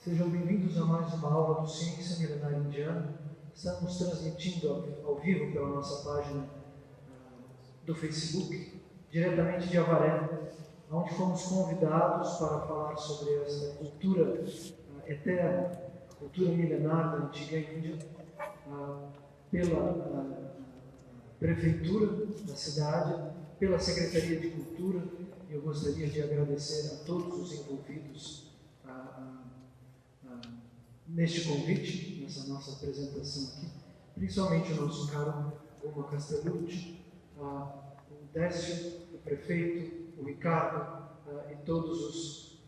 Sejam bem-vindos a mais uma aula do Ciência Milenar Indiana. Estamos transmitindo ao vivo pela nossa página do Facebook, diretamente de Avaré, onde fomos convidados para falar sobre esta cultura eterna, cultura milenar da antiga Índia, pela prefeitura da cidade, pela Secretaria de Cultura. Eu gostaria de agradecer a todos os envolvidos neste convite, nessa nossa apresentação aqui, principalmente o nosso caro Guma Castellucci, o Décio, o prefeito, o Ricardo e todos os...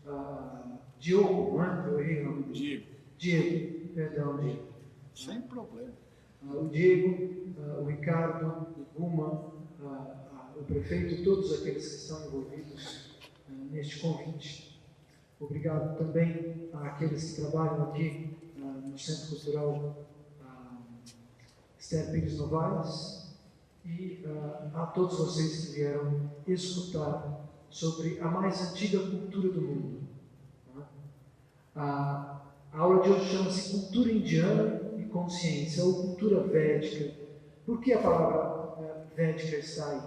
Diogo, não é? Eu errei o nome dele. Diego, perdão, Diego. Sem problema. O Diego, o Ricardo, o Guma, o prefeito e todos aqueles que estão envolvidos neste convite. Obrigado também àqueles que trabalham aqui no Centro Cultural Esther Pires Novaes e a todos vocês que vieram escutar sobre a mais antiga cultura do mundo. A aula de hoje chama-se Cultura Indiana e Consciência, ou Cultura Védica. Por que a palavra védica está aí?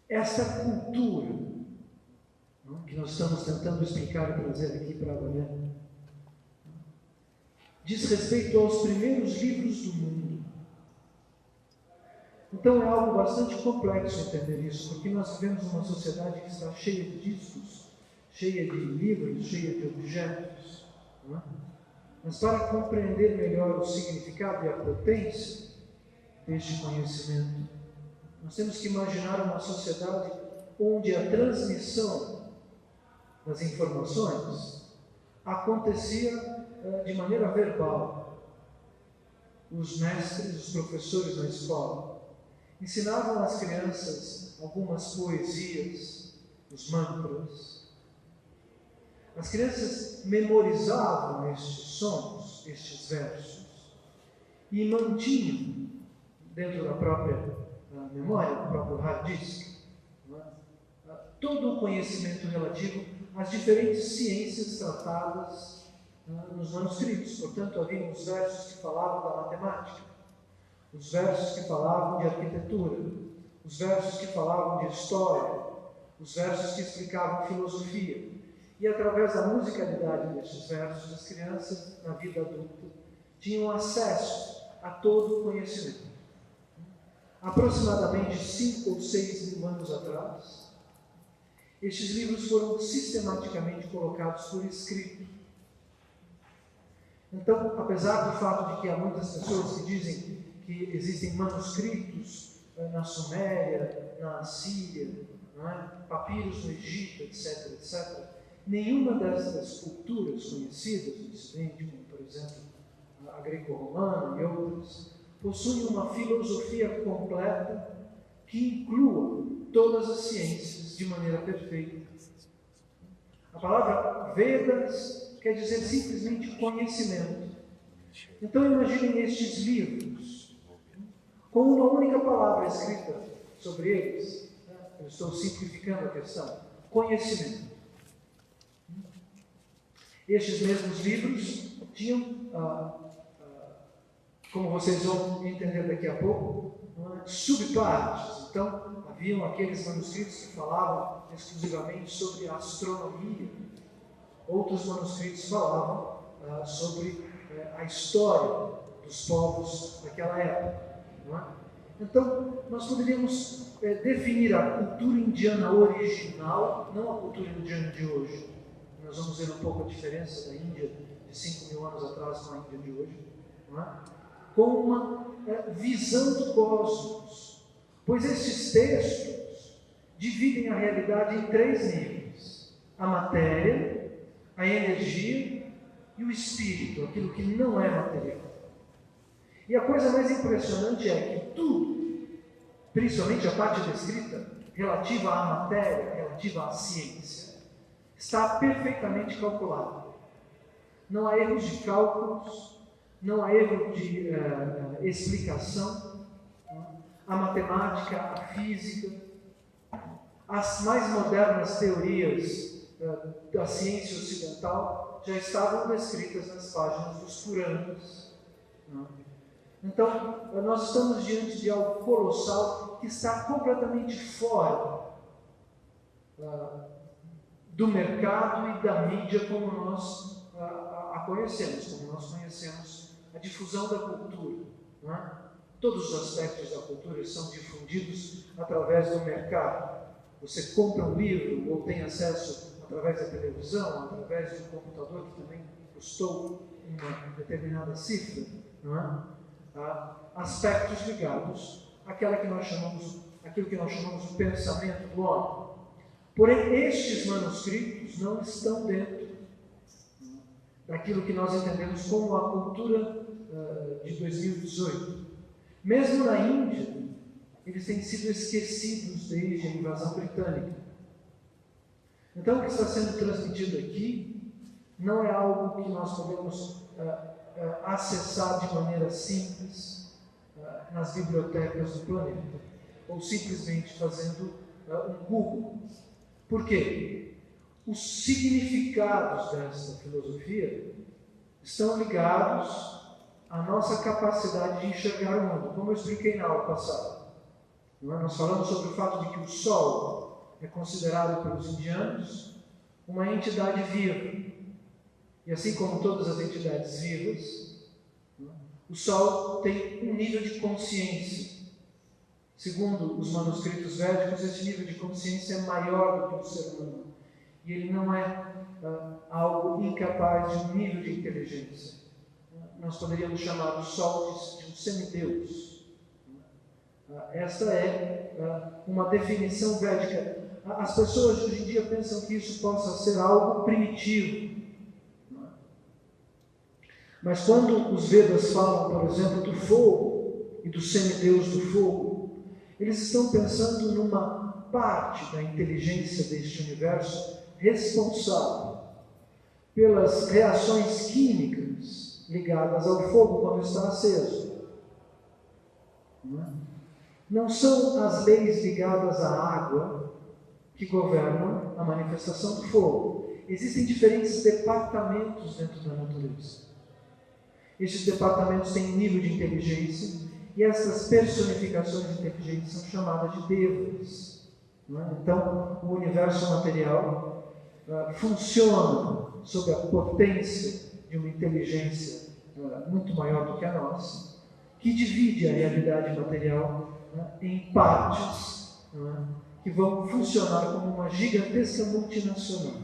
Esta cultura que nós estamos tentando explicar e trazer aqui para Avaré diz respeito aos primeiros livros do mundo. Então é algo bastante complexo entender isso, porque nós vivemos uma sociedade que está cheia de discos, cheia de livros, cheia de objetos. Não é? Mas para compreender melhor o significado e a potência deste conhecimento, nós temos que imaginar uma sociedade onde a transmissão das informações acontecia de maneira verbal. Os mestres, os professores na escola, ensinavam às crianças algumas poesias, os mantras. As crianças memorizavam estes sons, estes versos, e mantinham dentro da própria memória, do próprio hard disk, todo o conhecimento relativo às diferentes ciências tratadas nos manuscritos. Portanto, havia os versos que falavam da matemática, os versos que falavam de arquitetura, os versos que falavam de história, os versos que explicavam filosofia. E através da musicalidade destes versos, as crianças, na vida adulta, tinham acesso a todo o conhecimento. Aproximadamente 5 ou 6 mil anos atrás, estes livros foram sistematicamente colocados por escrito. Então, apesar do fato de que há muitas pessoas que dizem que existem manuscritos na Suméria, na Síria, papiros no Egito, etc., etc., nenhuma dessas culturas conhecidas do Ocidente, como por exemplo a greco-romana e outras, possui uma filosofia completa que inclua todas as ciências de maneira perfeita. A palavra Vedas quer dizer simplesmente conhecimento. Então imaginem estes livros com uma única palavra escrita sobre eles. Eu estou simplificando a questão. Conhecimento. Estes mesmos livros tinham, como vocês vão entender daqui a pouco, subpartes. Então, haviam aqueles manuscritos que falavam exclusivamente sobre a astronomia. Outros manuscritos falavam sobre a história dos povos daquela época. Não é? Então, nós poderíamos definir a cultura indiana original, não a cultura indiana de hoje. Nós vamos ver um pouco a diferença da Índia de 5 mil anos atrás com a Índia de hoje, não é? Com uma visão do cosmos, pois estes textos dividem a realidade em 3 níveis: a matéria, a energia e o espírito, aquilo que não é material. E a coisa mais impressionante é que tudo, principalmente a parte descrita relativa à matéria, relativa à ciência, está perfeitamente calculado. Não há erros de cálculos, não há erro de explicação. A matemática, a física, as mais modernas teorias da ciência ocidental já estavam descritas nas páginas dos Puranas. Então, nós estamos diante de algo colossal que está completamente fora do mercado e da mídia como nós a conhecemos, como nós conhecemos a difusão da cultura. Não é? Todos os aspectos da cultura são difundidos através do mercado. Você compra um livro ou tem acesso através da televisão, através de um computador que também custou uma determinada cifra, não é? Aspectos ligados àquilo que nós chamamos de pensamento do homem. Porém, estes manuscritos não estão dentro daquilo que nós entendemos como a cultura de 2018. Mesmo na Índia, eles têm sido esquecidos desde a invasão britânica. Então, o que está sendo transmitido aqui não é algo que nós podemos acessar de maneira simples nas bibliotecas do planeta, ou simplesmente fazendo um Google. Por quê? Os significados dessa filosofia estão ligados à nossa capacidade de enxergar o mundo, como eu expliquei na aula passada. Nós falamos sobre o fato de que o Sol é considerado pelos indianos uma entidade viva. E assim como todas as entidades vivas, o Sol tem um nível de consciência. Segundo os manuscritos védicos, esse nível de consciência é maior do que o ser humano. E ele não é algo incapaz de um nível de inteligência. Nós poderíamos chamar o Sol de um semideus. Esta é uma definição védica. As pessoas de hoje em dia pensam que isso possa ser algo primitivo. Mas quando os Vedas falam, por exemplo, do fogo e do semideus do fogo, eles estão pensando numa parte da inteligência deste universo responsável pelas reações químicas ligadas ao fogo quando está aceso. Não são as leis ligadas à água que governam a manifestação do fogo. Existem diferentes departamentos dentro da natureza. Estes departamentos têm um nível de inteligência e essas personificações de inteligência são chamadas de devas. Então, o universo material funciona sob a potência de uma inteligência muito maior do que a nossa, que divide a realidade material em partes que vão funcionar como uma gigantesca multinacional.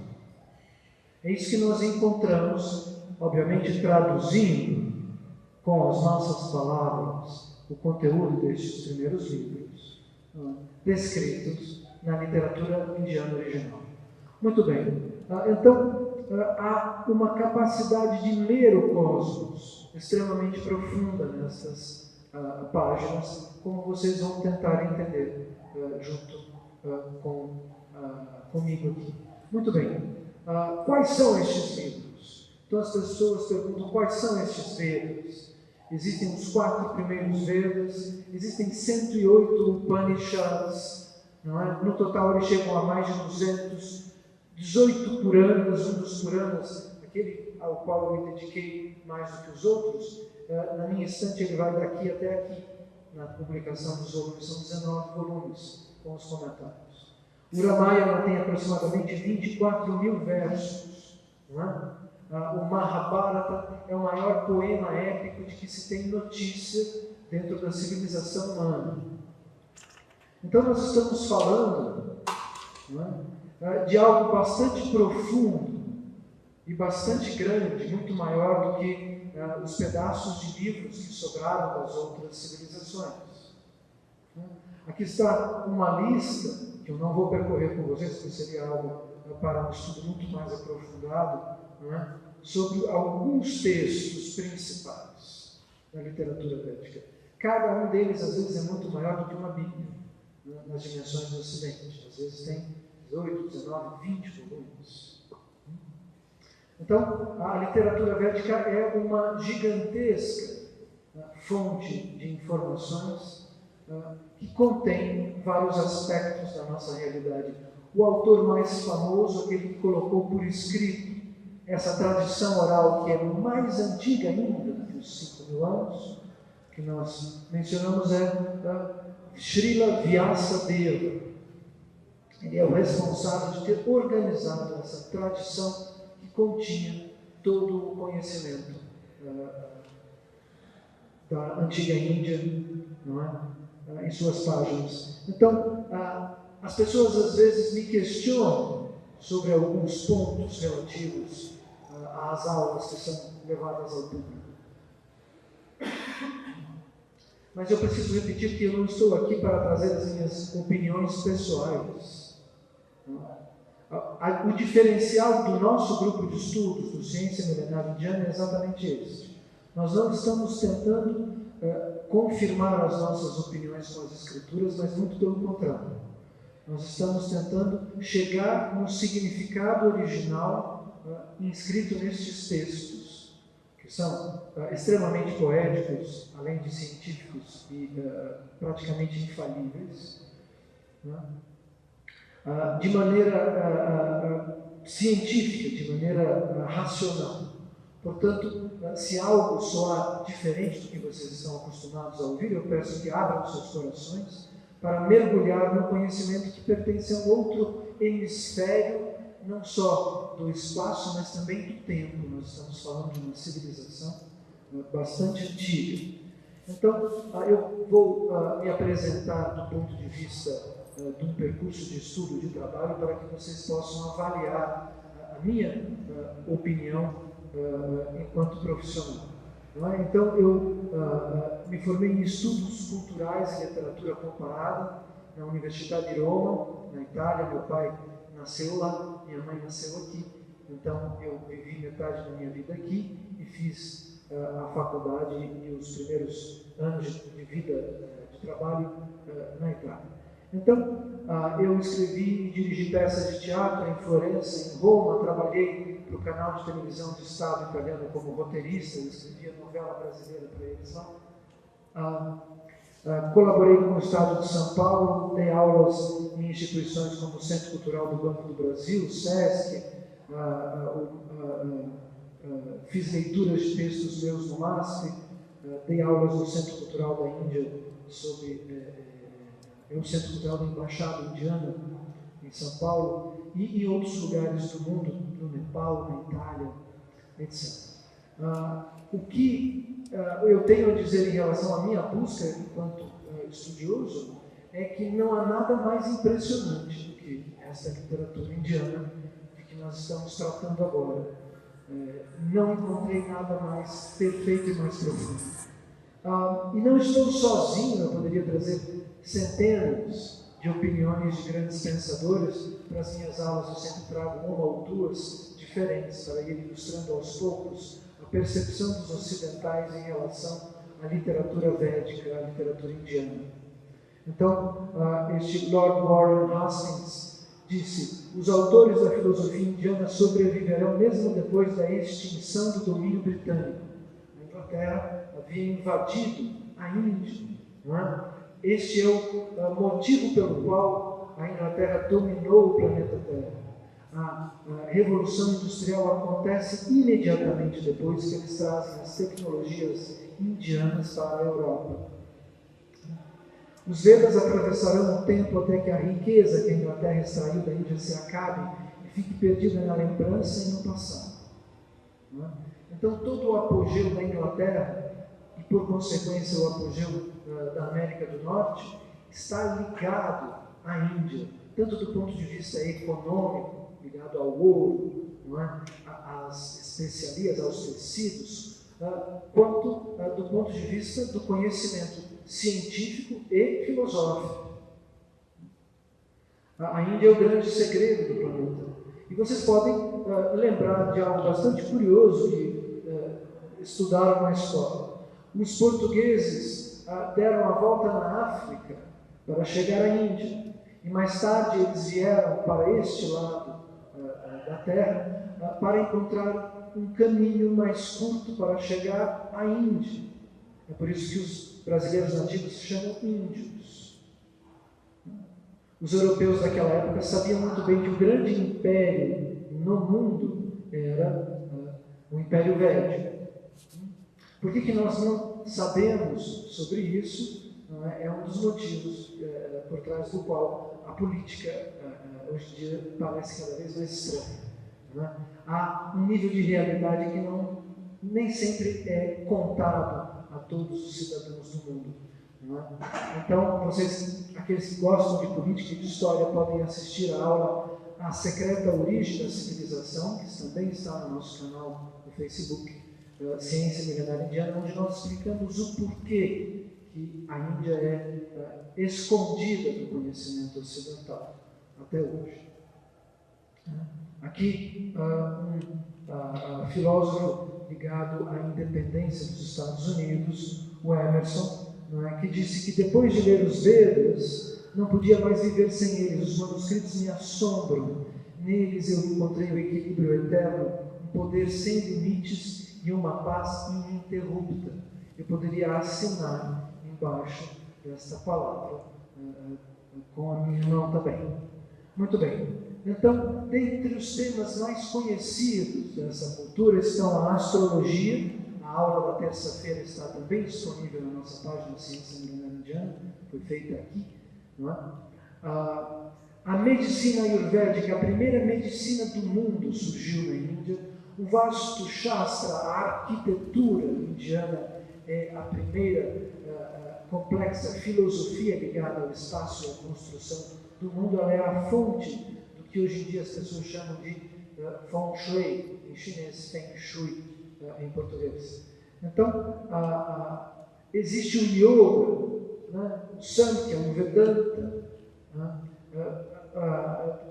É isso que nós encontramos, obviamente traduzindo com as nossas palavras o conteúdo destes primeiros livros, descritos na literatura indiana original. Muito bem, então há uma capacidade de ler o cosmos extremamente profunda nessas páginas, como vocês vão tentar entender junto comigo aqui. Muito bem, quais são estes livros? Então as pessoas perguntam quais são estes Vedas. Existem os 4 primeiros Vedas, existem 108 Upanishads, não é? No total eles chegam a mais de 218 Puranas, um dos Puranas, aquele ao qual eu me dediquei mais do que os outros, na minha estante ele vai daqui até aqui, na publicação dos volumes, são 19 volumes, com os comentários. O Ramayana tem aproximadamente 24 mil versos, não é? O Mahabharata é o maior poema épico de que se tem notícia dentro da civilização humana. Então nós estamos falando de algo bastante profundo e bastante grande, muito maior do que os pedaços de livros que sobraram das outras civilizações. Aqui está uma lista, que eu não vou percorrer com vocês, porque seria algo para um estudo muito mais aprofundado, sobre alguns textos principais da literatura védica. Cada um deles, às vezes, é muito maior do que uma Bíblia, nas dimensões do Ocidente. Às vezes tem 18, 19, 20 volumes. Então, a literatura védica é uma gigantesca fonte de informações que contém vários aspectos da nossa realidade o autor mais famoso, aquele que colocou por escrito essa tradição oral que é mais antiga ainda do que os 5.000 anos, que nós mencionamos, é Srila Vyasadeva. Ele é o responsável de ter organizado essa tradição que continha todo o conhecimento da antiga Índia, não é? Em suas páginas. Então, as pessoas às vezes me questionam sobre alguns pontos relativos às aulas que são levadas ao público. Mas eu preciso repetir que eu não estou aqui para trazer as minhas opiniões pessoais. O diferencial do nosso grupo de estudos do Ciência Milenar Indiana é exatamente esse. Nós não estamos tentando confirmar as nossas opiniões com as Escrituras, mas muito pelo contrário. Nós estamos tentando chegar no significado original inscrito nestes textos, que são extremamente poéticos, além de científicos e praticamente infalíveis, de maneira científica, de maneira racional. Portanto, se algo soar diferente do que vocês estão acostumados a ouvir, eu peço que abram seus corações para mergulhar no conhecimento que pertence a um outro hemisfério, não só do espaço, mas também do tempo. Nós estamos falando de uma civilização bastante antiga. Então, eu vou me apresentar do ponto de vista de um percurso de estudo, de trabalho, para que vocês possam avaliar a minha opinião enquanto profissional. Não é? Então, eu me formei em estudos culturais e literatura comparada na Universidade de Roma, na Itália. Meu pai nasceu lá, minha mãe nasceu aqui. Então, eu vivi metade da minha vida aqui e fiz a faculdade e os primeiros anos de vida, de trabalho na Itália. Então, eu escrevi e dirigi peças de teatro em Florença, em Roma. Trabalhei para o canal de televisão de Estado italiano como roteirista. Eu escrevia novela brasileira para eles lá. Colaborei com o Estado de São Paulo, dei aulas em instituições como o Centro Cultural do Banco do Brasil, o SESC, fiz leituras de textos meus no MASP, dei aulas no Centro Cultural da Índia sobre o Centro Cultural da Embaixada Indiana em São Paulo e em outros lugares do mundo, no Nepal, na Itália, etc. O que eu tenho a dizer em relação à minha busca enquanto estudioso é que não há nada mais impressionante do que esta literatura indiana de que nós estamos tratando agora. Não encontrei nada mais perfeito e mais profundo. E não estou sozinho, eu poderia trazer centenas de opiniões de grandes pensadores. Para as minhas aulas eu sempre trago uma ou duas diferentes para ir ilustrando aos poucos a percepção dos ocidentais em relação à literatura védica, à literatura indiana. Então, este Lord Warren Hastings disse: os autores da filosofia indiana sobreviverão mesmo depois da extinção do domínio britânico. A Inglaterra havia invadido a Índia, não é? Este é o motivo pelo qual a Inglaterra dominou o planeta Terra. A Revolução Industrial acontece imediatamente depois que eles trazem as tecnologias indianas para a Europa. Os Vedas atravessarão o tempo até que a riqueza que a Inglaterra extraiu da Índia se acabe e fique perdida na lembrança e no passado. Então, todo o apogeu da Inglaterra e, por consequência, o apogeu da América do Norte está ligado à Índia, tanto do ponto de vista econômico, ligado ao ouro, não é? Às especiarias, aos tecidos, quanto do ponto de vista do conhecimento científico e filosófico. A Índia é o grande segredo do planeta. E vocês podem lembrar de algo bastante curioso que estudaram na escola. Os portugueses deram a volta na África para chegar à Índia. E mais tarde eles vieram para este lado da Terra para encontrar um caminho mais curto para chegar à Índia. É por isso que os brasileiros antigos se chamam índios. Os europeus daquela época sabiam muito bem que o grande império no mundo era o Império Védico. Por que nós não sabemos sobre isso? É um dos motivos por trás do qual a política hoje em dia parece cada vez mais estranha. Há um nível de realidade que nem sempre é contado a todos os cidadãos do mundo. Então, aqueles que gostam de política e de história, podem assistir à aula A Secreta Origem da Civilização, que também está no nosso canal no Facebook, Ciência Milenária Indiana, onde nós explicamos o porquê que a Índia é escondida do conhecimento ocidental até hoje. Aqui, um filósofo ligado à independência dos Estados Unidos, o Emerson, que disse que depois de ler os Vedas, não podia mais viver sem eles. Os manuscritos me assombram. Neles eu encontrei o equilíbrio eterno, um poder sem limites e uma paz ininterrupta. Eu poderia assinar embaixo desta palavra com a minha mão também. Muito bem. Então, dentre os temas mais conhecidos dessa cultura estão a astrologia. A aula da terça-feira está também disponível na nossa página Ciência Milenária Indiana, foi feita aqui. Não é? A medicina ayurvédica, a primeira medicina do mundo, surgiu na Índia. O vasto Shastra, a arquitetura indiana, é a primeira complexa filosofia ligada ao espaço e à construção do mundo. Ela é a fonte do que hoje em dia as pessoas chamam de Feng Shui, em chinês Feng Shui, em português. Então, existe o Yoga, o Samkhya, o Vedanta,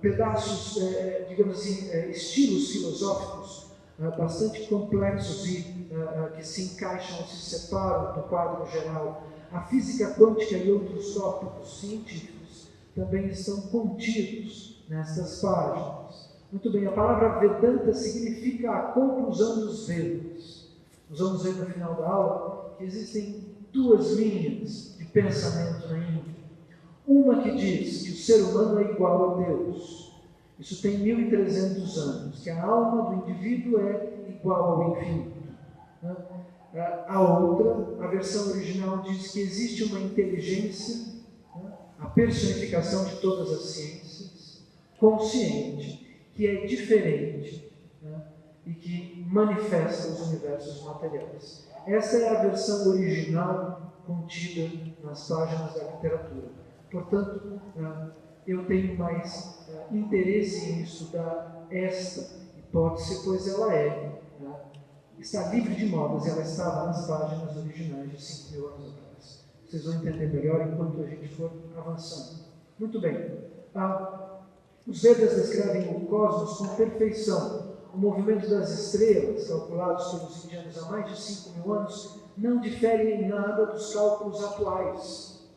pedaços, digamos assim, estilos filosóficos bastante complexos e que se encaixam, se separam do quadro geral. A física quântica e outros tópicos científicos também estão contidos nestas páginas. Muito bem, a palavra Vedanta significa a conclusão dos Vedas. Nós vamos ver no final da aula que existem duas linhas de pensamento na Índia. Uma que diz que o ser humano é igual a Deus. Isso tem 1.300 anos, que a alma do indivíduo é igual ao infinito. A outra, a versão original, diz que existe uma inteligência, a personificação de todas as ciências, consciente, que é diferente e que manifesta os universos materiais. Essa é a versão original contida nas páginas da literatura. Portanto, eu tenho mais interesse em estudar esta hipótese, pois ela está livre de modas, ela estava nas páginas originais de 5.000 anos atrás. Vocês vão entender melhor enquanto a gente for avançando. Muito bem. Os Vedas descrevem o cosmos com perfeição. O movimento das estrelas, calculados pelos indianos há mais de 5.000 anos, não difere em nada dos cálculos atuais.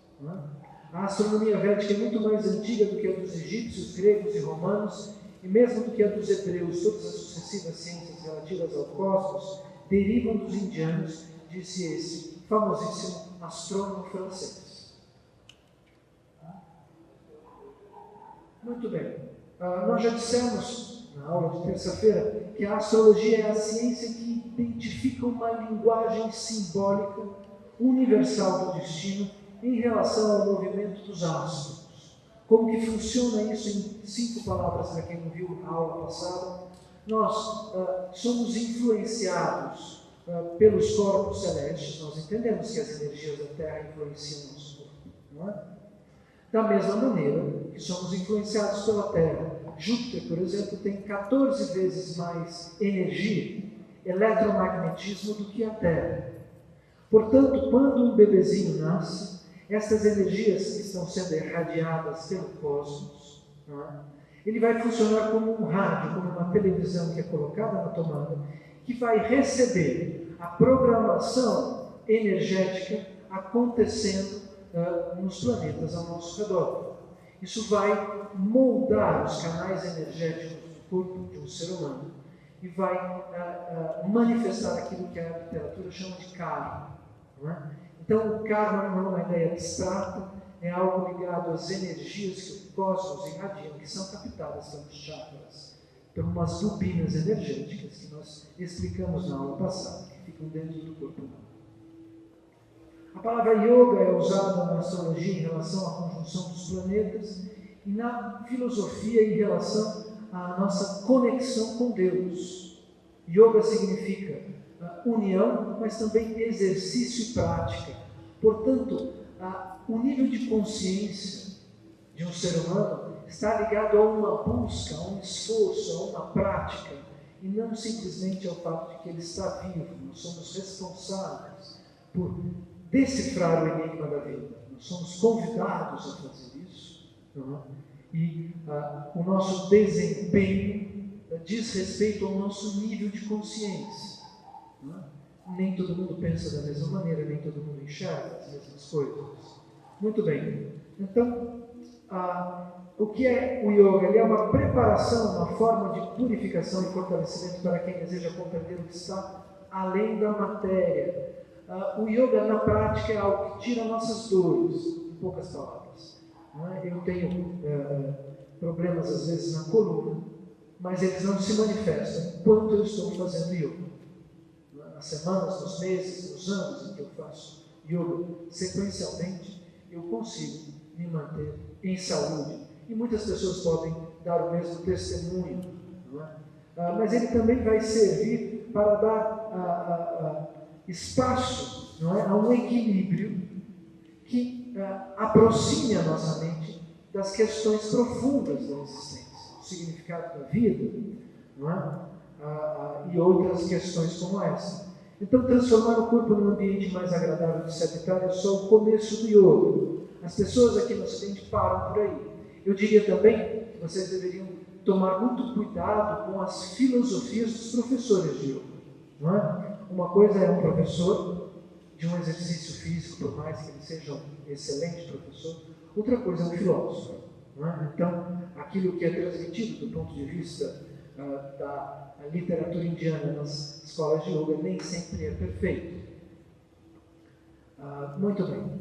A astronomia védica é muito mais antiga do que a dos egípcios, gregos e romanos, e mesmo do que a dos hebreus. Todas as sucessivas ciências relativas ao cosmos derivam dos indianos, disse esse famosíssimo astrônomo francês. Muito bem. Nós já dissemos, na aula de terça-feira, que a astrologia é a ciência que identifica uma linguagem simbólica universal do destino em relação ao movimento dos astros. Como que funciona isso em 5 palavras, para quem não viu a aula passada? Nós somos influenciados pelos corpos celestes. Nós entendemos que as energias da Terra influenciam o nosso corpo, não é? Da mesma maneira que somos influenciados pela Terra. Júpiter, por exemplo, tem 14 vezes mais energia, eletromagnetismo, do que a Terra. Portanto, quando um bebezinho nasce, essas energias que estão sendo irradiadas pelo cosmos, ele vai funcionar como um rádio, como uma televisão que é colocada na tomada, que vai receber a programação energética acontecendo nos planetas ao nosso redor. Isso vai moldar os canais energéticos do corpo de um ser humano e vai manifestar aquilo que a literatura chama de karma. Então, o karma não é uma ideia abstrata, é algo ligado às energias que o cosmos irradia, que são captadas pelos chakras, por umas bobinas energéticas que nós explicamos na aula passada, que ficam dentro do corpo humano. A palavra yoga é usada na astrologia em relação à conjunção dos planetas e na filosofia em relação à nossa conexão com Deus. Yoga significa união, mas também exercício e prática. Portanto, o nível de consciência de um ser humano está ligado a uma busca, a um esforço, a uma prática, e não simplesmente ao fato de que ele está vivo. Nós somos responsáveis por decifrar o enigma da vida. Nós somos convidados a fazer isso, não é? E o nosso desempenho diz respeito ao nosso nível de consciência. Não é? Nem todo mundo pensa da mesma maneira, nem todo mundo enxerga as mesmas coisas. Muito bem. Então, o que é o yoga? Ele é uma preparação, uma forma de purificação e fortalecimento para quem deseja compreender o que está além da matéria. O yoga, na prática, é algo que tira nossas dores, em poucas palavras. Não é? Eu tenho problemas, às vezes, na coluna, mas eles não se manifestam enquanto eu estou fazendo yoga. Nas semanas, nos meses, nos anos em que eu faço yoga sequencialmente, eu consigo me manter em saúde. E muitas pessoas podem dar o mesmo testemunho. Não é? Mas ele também vai servir para dar espaço, não é, a um equilíbrio que aproxime a nossa mente das questões profundas da existência, do significado da vida, não é? E outras questões como essa. Então, transformar o corpo num ambiente mais agradável de se habitar é só o começo do yoga. As pessoas aqui no Ocidente param por aí. Eu diria também que vocês deveriam tomar muito cuidado com as filosofias dos professores de yoga. Não é? Uma coisa é um professor de um exercício físico, por mais que ele seja um excelente professor, outra coisa é um filósofo. Não é? Então, aquilo que é transmitido do ponto de vista da literatura indiana nas escolas de yoga nem sempre é perfeito. Muito bem.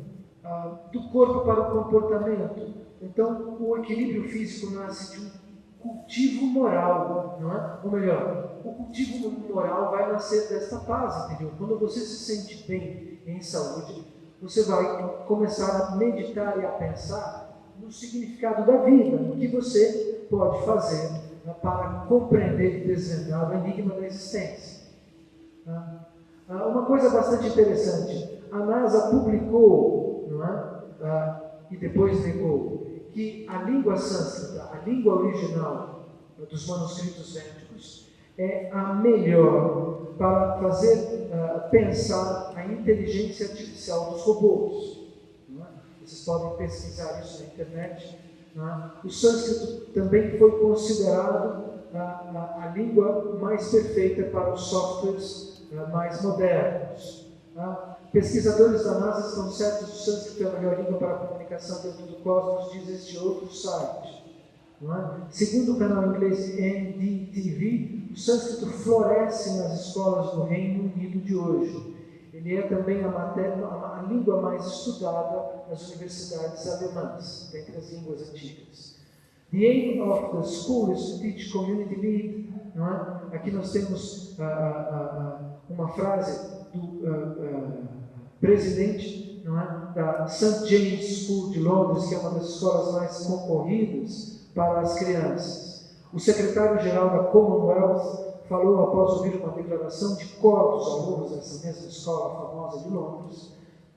Do corpo para o comportamento. Então, o equilíbrio físico nasce de um cultivo moral, não é? Ou melhor, o cultivo moral vai nascer desta paz interior. Quando você se sente bem em saúde, você vai começar a meditar e a pensar no significado da vida, no que você pode fazer para compreender e desvendar o enigma da existência. Uma coisa bastante interessante, a NASA publicou, não é? E depois negou, que a língua sânscrita, a língua original dos manuscritos védicos, é a melhor para fazer pensar a inteligência artificial dos robôs. Não é? Vocês podem pesquisar isso na internet. Não é? O sânscrito também foi considerado a língua mais perfeita para os softwares mais modernos. Pesquisadores da NASA estão certos que o sânscrito é a melhor língua para a comunicação dentro do cosmos, diz este outro site. Não é? Segundo o canal inglês NDTV, o sânscrito floresce nas escolas do Reino Unido de hoje. Ele é também a língua mais estudada nas universidades alemãs, dentre as línguas antigas. The aim of the school is to teach community lead. Não é? Aqui nós temos uma frase do presidente, não é, da St. James School de Londres, que é uma das escolas mais concorridas para as crianças. O secretário-geral da Commonwealth falou após ouvir uma declaração de cor dos alunos dessa mesma escola famosa de Londres,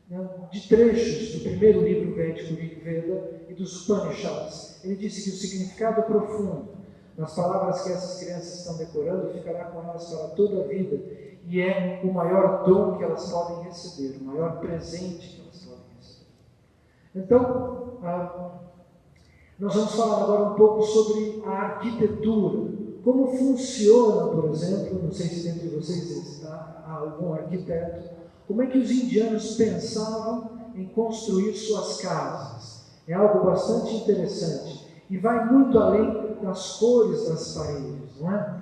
né, de trechos do primeiro livro védico Rig Veda e dos Upanishads. Ele disse que o significado profundo nas palavras que essas crianças estão decorando ficará com elas para toda a vida. E é o maior dom que elas podem receber, o maior presente que elas podem receber. Então, nós vamos falar agora um pouco sobre a arquitetura. Como funciona, por exemplo, não sei se dentre vocês há algum arquiteto, como é que os indianos pensavam em construir suas casas. É algo bastante interessante e vai muito além das cores das paredes, não é?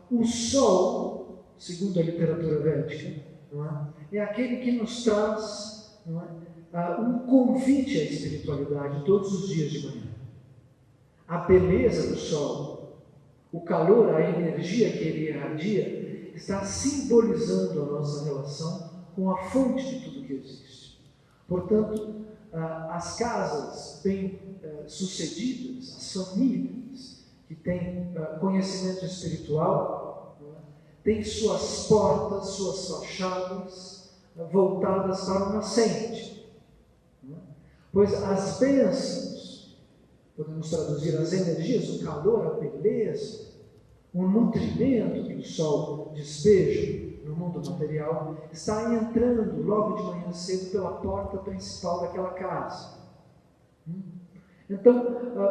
O sol, segundo a literatura védica, não é aquele que nos traz, não é, um convite à espiritualidade todos os dias de manhã. A beleza do sol, o calor, a energia que ele irradia, está simbolizando a nossa relação com a fonte de tudo que existe. Portanto, as casas bem-sucedidas, as famílias que têm conhecimento espiritual, têm suas portas, suas fachadas voltadas para o nascente. Pois as bênçãos, podemos traduzir as energias, o calor, a beleza, o nutrimento que o sol despeja no mundo material, está entrando logo de manhã cedo pela porta principal daquela casa. Então,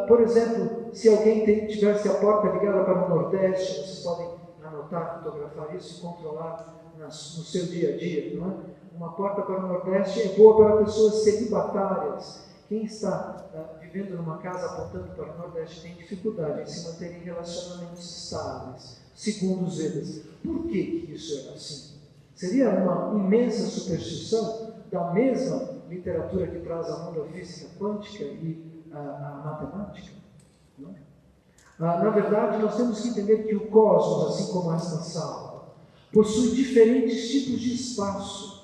por exemplo, se alguém tivesse a porta ligada para o Nordeste, vocês podem anotar, fotografar isso e controlar no seu dia a dia, não é? Uma porta para o Nordeste é boa para pessoas celibatárias. Quem está vivendo numa casa apontando para o Nordeste tem dificuldade em se manter em relacionamentos estáveis, segundo os Vedas. Por que isso era assim? Seria uma imensa superstição da mesma literatura que traz ao mundo a física quântica e a matemática? Não? Na verdade, nós temos que entender que o cosmos, assim como esta sala, possui diferentes tipos de espaço.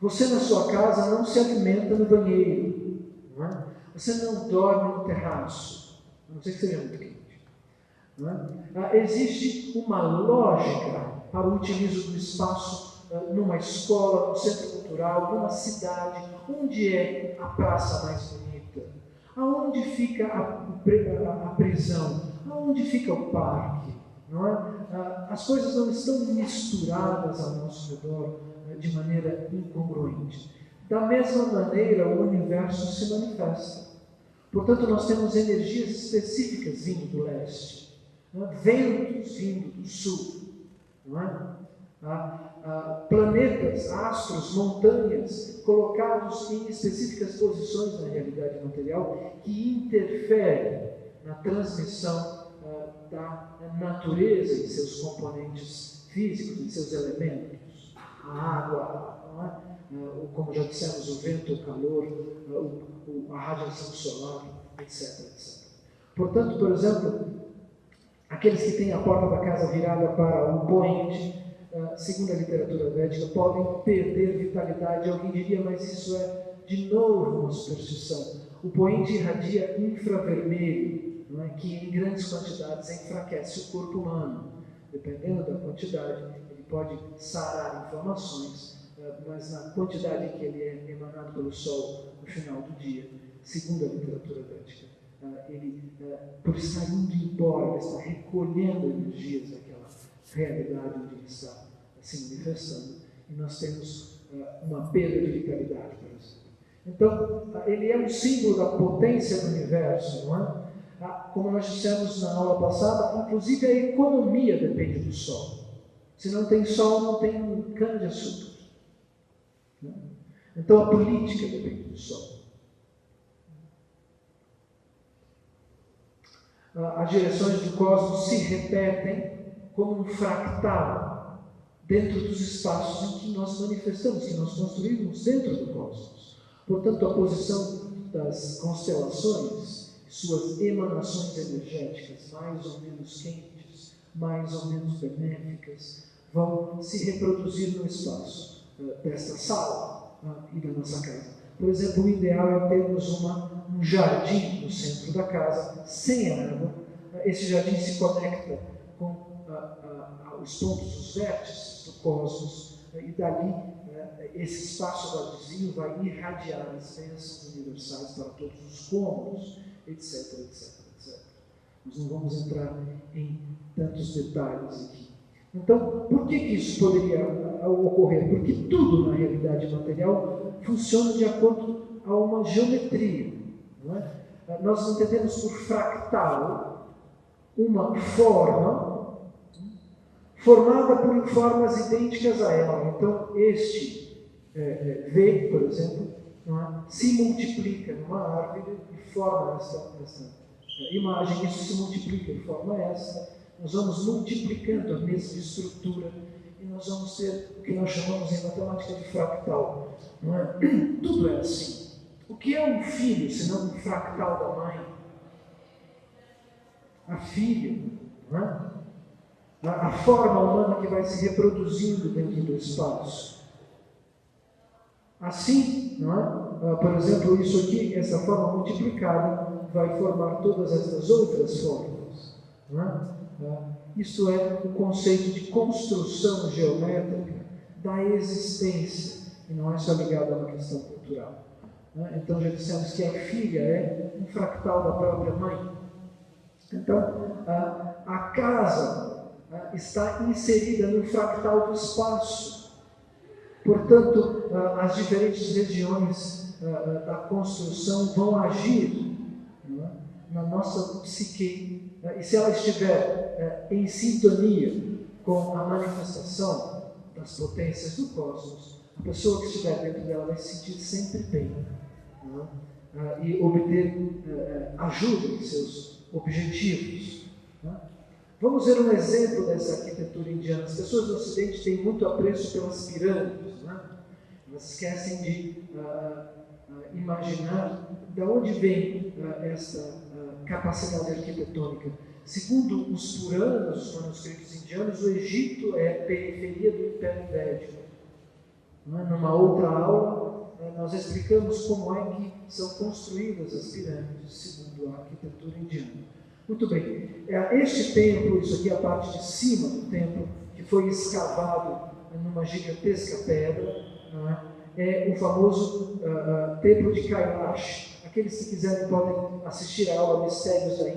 Você na sua casa não se alimenta no banheiro, não é? Você não dorme no terraço, a não ser que seja muito quente. Não é? Existe uma lógica para o utilizo do espaço numa escola, num centro cultural, numa cidade. Onde é a praça mais bonita? Aonde fica a prisão? Aonde fica o parque? Não é? As coisas não estão misturadas ao nosso redor de maneira incongruente. Da mesma maneira, o universo se manifesta. Portanto, nós temos energias específicas vindo do leste, não é? Ventos vindo do sul, não é? Planetas, astros, montanhas colocados em específicas posições na realidade material que interferem na transmissão da natureza e seus componentes físicos, e seus elementos. A água, como já dissemos, o vento, o calor, a radiação solar, etc, etc. Portanto, por exemplo, aqueles que têm a porta da casa virada para o poente, segundo a literatura védica, podem perder vitalidade. Alguém diria, mas isso é de novo uma superstição. O poente irradia infravermelho, não é? Que em grandes quantidades enfraquece o corpo humano. Dependendo da quantidade, ele pode sarar inflamações, mas na quantidade que ele é emanado pelo sol no final do dia, segundo a literatura védica, ele, por estar indo embora, ele está recolhendo energias daquela realidade onde ele está se manifestando, e nós temos uma perda de vitalidade, por exemplo. Então, ele é um símbolo da potência do universo, não é? Como nós dissemos na aula passada, inclusive a economia depende do sol. Se não tem sol, não tem cana-de-açúcar. Então a política depende do sol. As direções do cosmos se repetem como um fractal dentro dos espaços em que nós manifestamos, que nós construímos dentro do cosmos. Portanto, a posição das constelações, suas emanações energéticas, mais ou menos quentes, mais ou menos benéficas, vão se reproduzir no espaço desta sala e da nossa casa. Por exemplo, o ideal é termos um jardim no centro da casa, sem água. Esse jardim se conecta com os pontos, os vértices do cosmos, e dali esse espaço vazio vai irradiar as bênçãos universais para todos os cômodos, etc, etc, etc. Nós não vamos entrar em tantos detalhes aqui. Então, por que isso poderia ocorrer? Porque tudo na realidade material funciona de acordo a uma geometria. Não é? Nós entendemos por fractal uma forma formada por formas idênticas a ela. Então, este V, por exemplo, não é? Se multiplica numa árvore e forma esta imagem. Isso se multiplica e forma esta. Nós vamos multiplicando a mesma estrutura e nós nós vamos ter o que nós chamamos em matemática de fractal. Não é? Tudo é assim. O que é um filho, senão um fractal da mãe? A filha, não é? A forma humana que vai se reproduzindo dentro do espaço. Assim, não é? Por exemplo, isso aqui, essa forma multiplicada, vai formar todas estas outras formas. Não é? Isso é o conceito de construção geométrica da existência, e não é só ligado a uma questão cultural. Não é? Então, já dissemos que a filha é um fractal da própria mãe. Então, a casa está inserida no fractal do espaço. Portanto, as diferentes regiões da construção vão agir, não é? Na nossa psique. E se ela estiver em sintonia com a manifestação das potências do cosmos, a pessoa que estiver dentro dela vai se sentir sempre bem, não é? E obter ajuda em seus objetivos. Não é? Vamos ver um exemplo dessa arquitetura indiana. As pessoas do Ocidente têm muito apreço pelas pirâmides, né? Elas esquecem de imaginar de onde vem essa capacidade arquitetônica. Segundo os Puranas, os manuscritos indianos, o Egito é periferia do Império Védico. Numa outra aula, nós explicamos como é que são construídas as pirâmides, segundo a arquitetura indiana. Muito bem, este templo, isso aqui é a parte de cima do templo, que foi escavado numa gigantesca pedra, é o famoso templo de Kailash. Aqueles que quiserem podem assistir a aula Mistérios da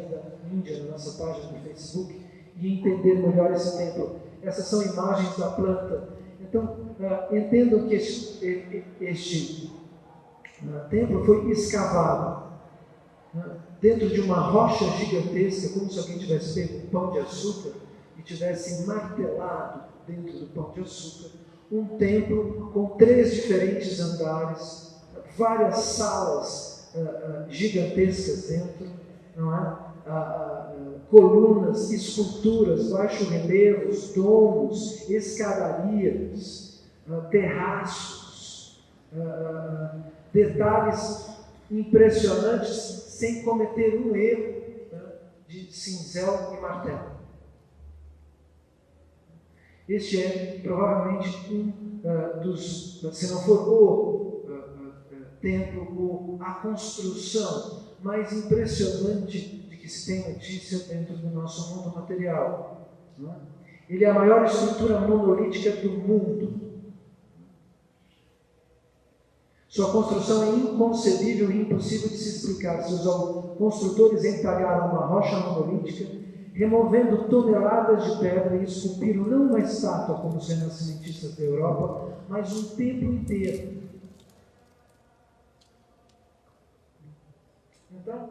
Índia na nossa página do Facebook e entender melhor esse templo. Essas são imagens da planta. Então, entendam que este templo foi escavado dentro de uma rocha gigantesca, como se alguém tivesse pego um pão de açúcar e tivesse martelado dentro do pão de açúcar, um templo com 3 diferentes andares, várias salas gigantescas dentro, não é? Colunas, esculturas, baixo-relevos, domos, escadarias, terraços, detalhes impressionantes, sem cometer um erro de cinzel e martelo. Este é provavelmente um dos, se não for o templo ou a construção mais impressionante de que se tem notícia dentro do nosso mundo material. Não é? Ele é a maior estrutura monolítica do mundo. Sua construção é inconcebível e impossível de se explicar. Seus construtores entalharam uma rocha monolítica, removendo toneladas de pedra e esculpiram não uma estátua como os renascimentistas da Europa, mas um templo inteiro. Então,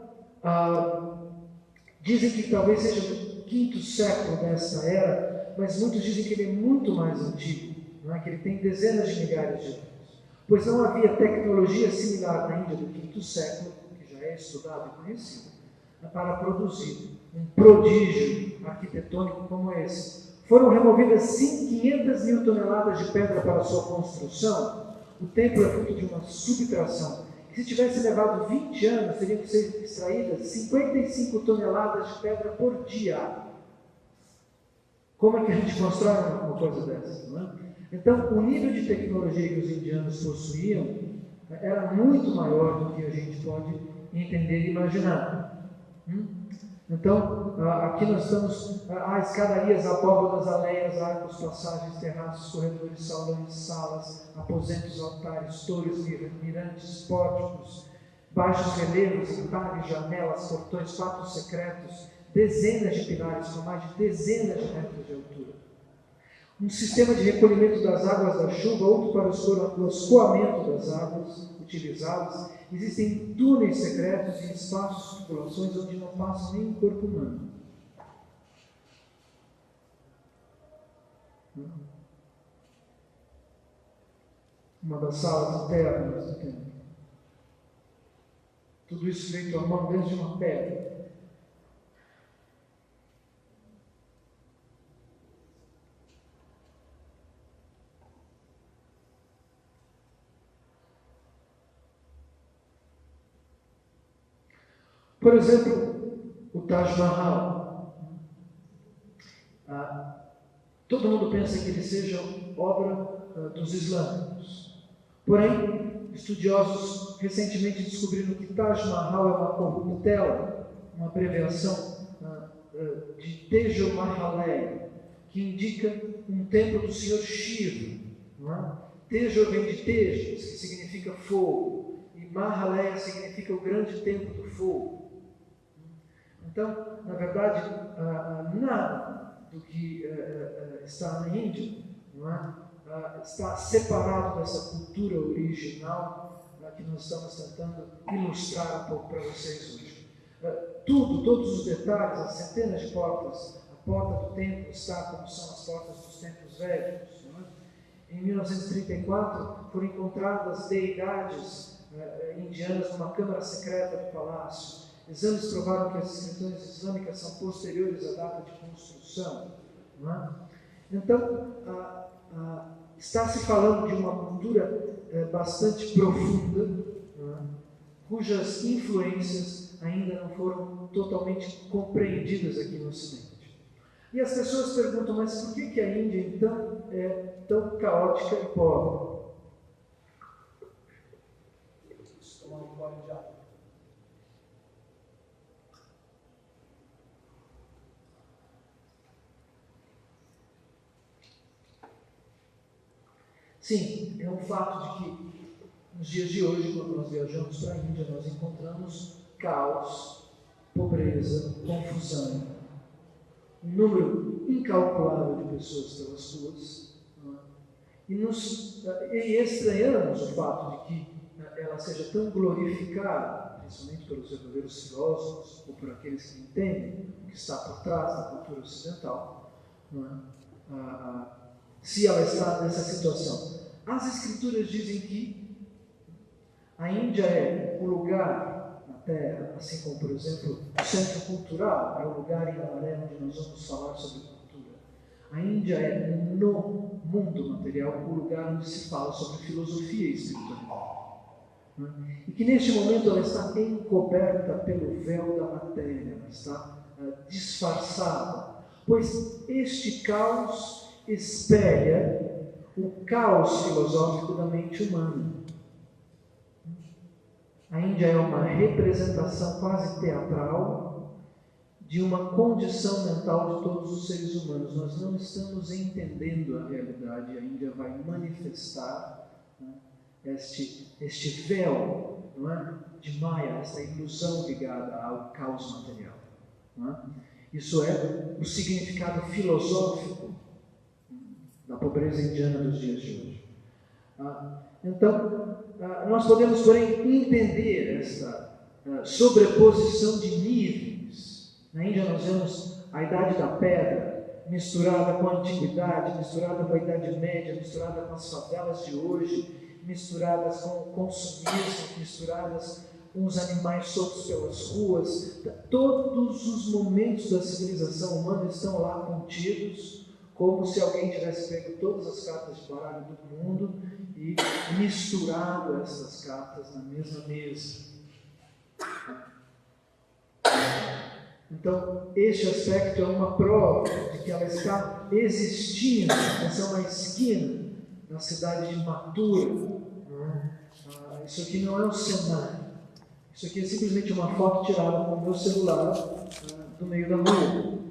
dizem que talvez seja do 5º século dessa era, mas muitos dizem que ele é muito mais antigo, não é? Que ele tem dezenas de milhares de anos. Pois não havia tecnologia similar na Índia do 5º século, que já é estudado e conhecido, para produzir um prodígio arquitetônico como esse. Foram removidas 500 mil toneladas de pedra para sua construção. O templo é fruto de uma subtração. E se tivesse levado 20 anos, teriam que ser extraídas 55 toneladas de pedra por dia. Como é que a gente constrói uma coisa dessa? Não é? Então, o nível de tecnologia que os indianos possuíam era muito maior do que a gente pode entender e imaginar. Então, aqui nós estamos, escadarias, abóbadas, aleias, arcos, passagens, terraços, corredores, salões, salas, aposentos, altares, torres, mirantes, pórticos, baixos relevos, entalhes, janelas, portões, quartos secretos, dezenas de pilares com mais de dezenas de metros de altura. Um sistema de recolhimento das águas da chuva, outro para o escoamento das águas utilizadas. Existem túneis secretos e espaços de tubulações onde não passa nem um corpo humano. Uma das salas internas do templo. Tudo isso feito à mão dentro de uma pedra. Por exemplo, o Taj Mahal. Todo mundo pensa que ele seja obra dos islâmicos. Porém, estudiosos recentemente descobriram que Taj Mahal é uma corruptela, uma abreviação de Tejo Mahaleya, que indica um templo do Senhor Shiva. Não é? Tejo vem de Tejas, que significa fogo, e Mahaleya significa o grande templo do fogo. Então, na verdade, nada do que está na Índia, não é? Está separado dessa cultura original que nós estamos tentando ilustrar um pouco para vocês hoje. Todos os detalhes, as centenas de portas, a porta do templo está como são as portas dos templos védicos. Não é? Em 1934 foram encontradas deidades indianas numa câmara secreta do palácio. Exames provaram que as inscrições islâmicas são posteriores à data de construção. Não é? Então, está se falando de uma cultura bastante profunda, não é? Cujas influências ainda não foram totalmente compreendidas aqui no Ocidente. E as pessoas perguntam, mas por que a Índia, então, é tão caótica e pobre? Sim, é um fato de que nos dias de hoje, quando nós viajamos para a Índia, nós encontramos caos, pobreza, confusão, um número incalculável de pessoas pelas ruas, e estranhamos o fato de que ela seja tão glorificada, principalmente pelos verdadeiros filósofos ou por aqueles que entendem o que está por trás da cultura ocidental, se ela está nessa situação. As Escrituras dizem que a Índia é o lugar na Terra, assim como, por exemplo, o centro cultural, é o lugar em Amaré onde nós vamos falar sobre cultura. A Índia é, no mundo material, o lugar onde se fala sobre filosofia e espiritualidade. E que neste momento ela está encoberta pelo véu da matéria, ela está disfarçada, pois este caos espelha o caos filosófico da mente humana. A Índia é uma representação quase teatral de uma condição mental de todos os seres humanos. Nós não estamos entendendo a realidade. A Índia vai manifestar, né, este véu, não é, de Maya, essa ilusão ligada ao caos material. Não é? Isso é o significado filosófico da pobreza indiana dos dias de hoje. Então, nós podemos, porém, entender esta sobreposição de níveis. Na Índia nós vemos a idade da pedra misturada com a antiguidade, misturada com a Idade Média, misturada com as favelas de hoje, misturadas com o consumismo, misturadas com os animais soltos pelas ruas. Todos os momentos da civilização humana estão lá contidos, como se alguém tivesse pego todas as cartas de baralho do mundo e misturado essas cartas na mesma mesa. Então, este aspecto é uma prova de que ela está existindo. Essa é uma esquina na cidade de Mathura. Isso aqui não é um cenário. Isso aqui é simplesmente uma foto tirada com o meu celular do meio da rua.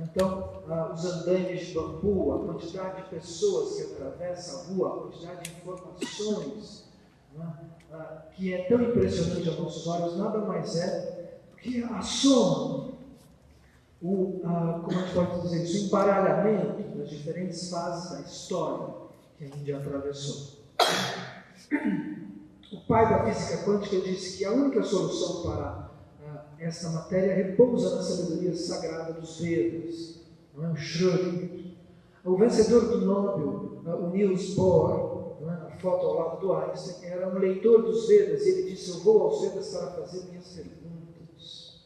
Então, os andaimes de bambu, a quantidade de pessoas que atravessam a rua, a quantidade de informações, que é tão impressionante aos nossos olhos, nada mais é do que a soma, como a gente pode dizer isso, o embaralhamento das diferentes fases da história que a Índia atravessou. O pai da física quântica disse que a única solução para esta matéria repousa na sabedoria sagrada dos Vedas, não é? O Schrödinger. O vencedor do Nobel, o Niels Bohr, não é? A foto ao lado do Einstein, era um leitor dos Vedas e ele disse: eu vou aos Vedas para fazer minhas perguntas.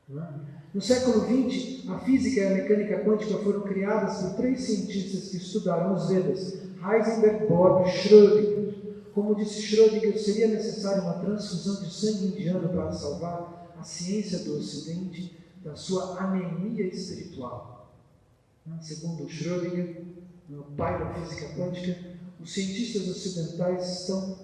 Não é? No século XX, a física e a mecânica quântica foram criadas por 3 cientistas que estudaram os Vedas: Heisenberg, Bohr e Schrödinger, Como disse Schrödinger, seria necessária uma transfusão de sangue indiano para salvar a ciência do Ocidente da sua anemia espiritual. Segundo Schrödinger, o pai da física quântica, os cientistas ocidentais estão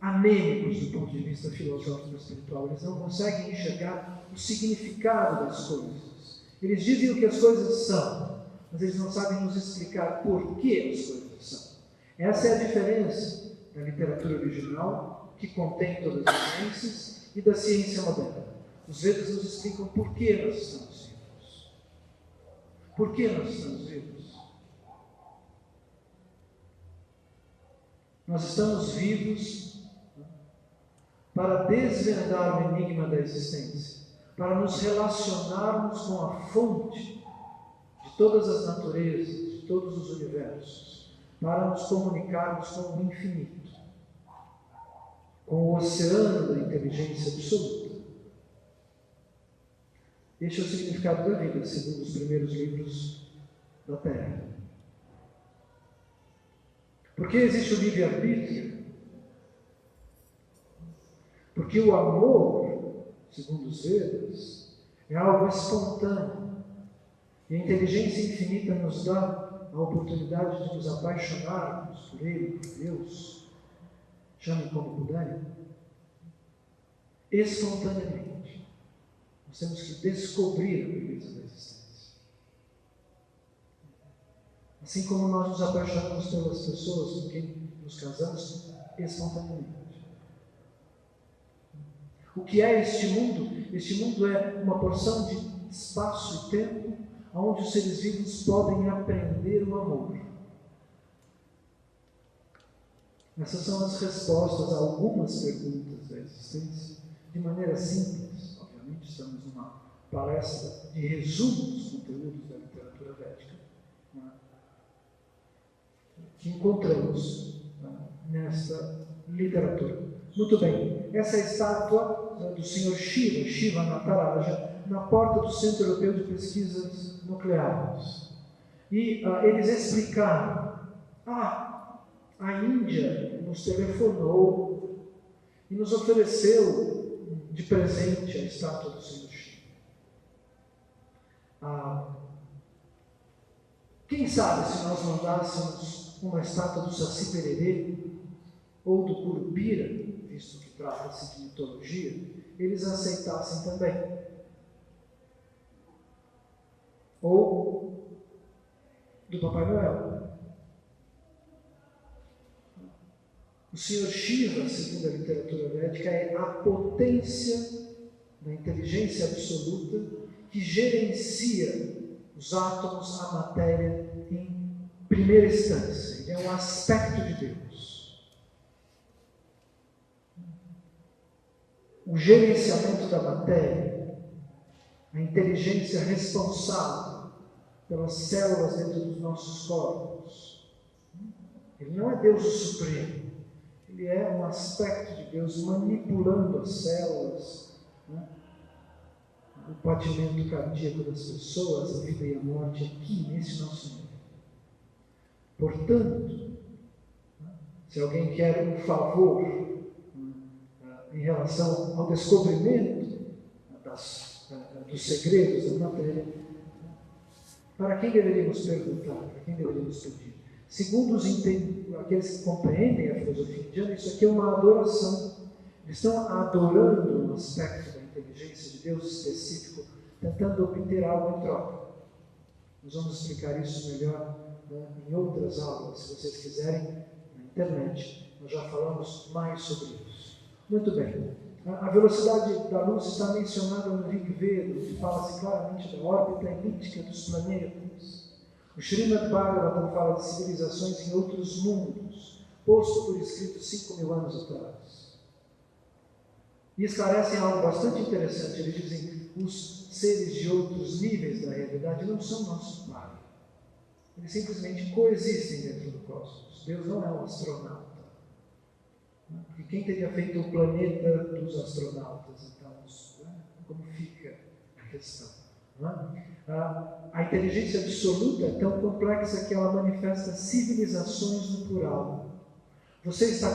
anêmicos do ponto de vista filosófico e espiritual. Eles não conseguem enxergar o significado das coisas. Eles dizem o que as coisas são, mas eles não sabem nos explicar por que as coisas são. Essa é a diferença da literatura original, que contém todas as ciências, e da ciência moderna. Os Vedas nos explicam por que nós estamos vivos. Por que nós estamos vivos? Nós estamos vivos para desvendar o enigma da existência, para nos relacionarmos com a fonte de todas as naturezas, de todos os universos, para nos comunicarmos com o infinito, com o oceano da inteligência absoluta. Este é o significado da vida, segundo os primeiros livros da Terra. Por que existe o livre-arbítrio? Porque o amor, segundo os Vedas, é algo espontâneo. E a inteligência infinita nos dá a oportunidade de nos apaixonarmos por Ele, por Deus, chamem como puderem, espontaneamente. Nós temos que descobrir a beleza da existência. Assim como nós nos apaixonamos pelas pessoas com quem nos casamos, espontaneamente. O que é este mundo? Este mundo é uma porção de espaço e tempo onde os seres vivos podem aprender o amor. Essas são as respostas a algumas perguntas da existência, de maneira simples. Obviamente, estamos numa palestra de resumo dos conteúdos da literatura védica, que encontramos nesta literatura. Muito bem, essa é a estátua do Sr. Shiva Nataraja, na porta do Centro Europeu de Pesquisas Nucleares. E eles explicaram, a Índia nos telefonou e nos ofereceu de presente a estátua do Sr. Shiva. Quem sabe se nós mandássemos uma estátua do Saci Pererê ou do Curupira, visto que trata-se de mitologia, eles aceitassem também. Ou do Papai Noel. O Sr. Shiva, segundo a literatura védica, é a potência da inteligência absoluta que gerencia os átomos, a matéria, em primeira instância. Ele é um aspecto de Deus. O gerenciamento da matéria, a inteligência responsável pelas células dentro dos nossos corpos. Ele não é Deus o Supremo. Ele é um aspecto de Deus manipulando as células, o batimento cardíaco das pessoas, a vida e a morte aqui nesse nosso mundo. Portanto, se alguém quer um favor em relação ao descobrimento dos segredos da matéria, para quem deveríamos perguntar? Para quem deveríamos pedir? Segundo aqueles que compreendem a filosofia indiana, isso aqui é uma adoração. Eles estão adorando um aspecto da inteligência de Deus específico, tentando obter algo em troca. Nós vamos explicar isso melhor em outras aulas, se vocês quiserem, na internet. Nós já falamos mais sobre isso. Muito bem. A velocidade da luz está mencionada no Rig Veda, que fala-se claramente da órbita elíptica dos planetas. O Srimad Bhagavatam fala de civilizações em outros mundos, posto por escrito 5.000 anos atrás. E esclarecem algo bastante interessante. Eles dizem que os seres de outros níveis da realidade não são nosso pai. Eles simplesmente coexistem dentro do cosmos. Deus não é um astronauta. Porque quem teria feito o planeta dos astronautas? Então, como fica a questão? A inteligência absoluta é tão complexa que ela manifesta civilizações no plural. Você está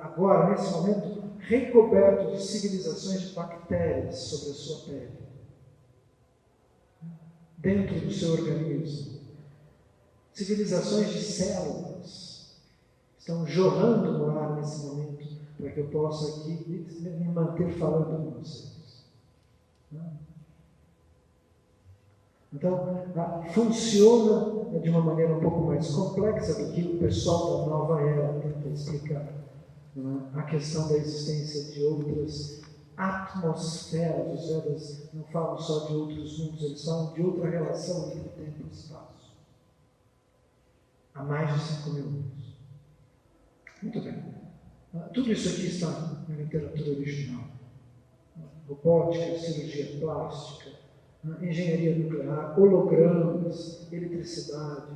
agora, nesse momento, recoberto de civilizações de bactérias sobre a sua pele, dentro do seu organismo. Civilizações de células estão jorrando no ar nesse momento, para que eu possa aqui me manter falando com vocês. Então, funciona de uma maneira um pouco mais complexa do que o pessoal da nova era tenta explicar. A questão da existência de outras atmosferas. Os Vedas não falam só de outros mundos, eles falam de outra relação entre tempo e espaço. Há mais de 5.000 anos. Muito bem. Tudo isso aqui está na literatura original. Robótica, cirurgia plástica, engenharia nuclear, hologramas, eletricidade.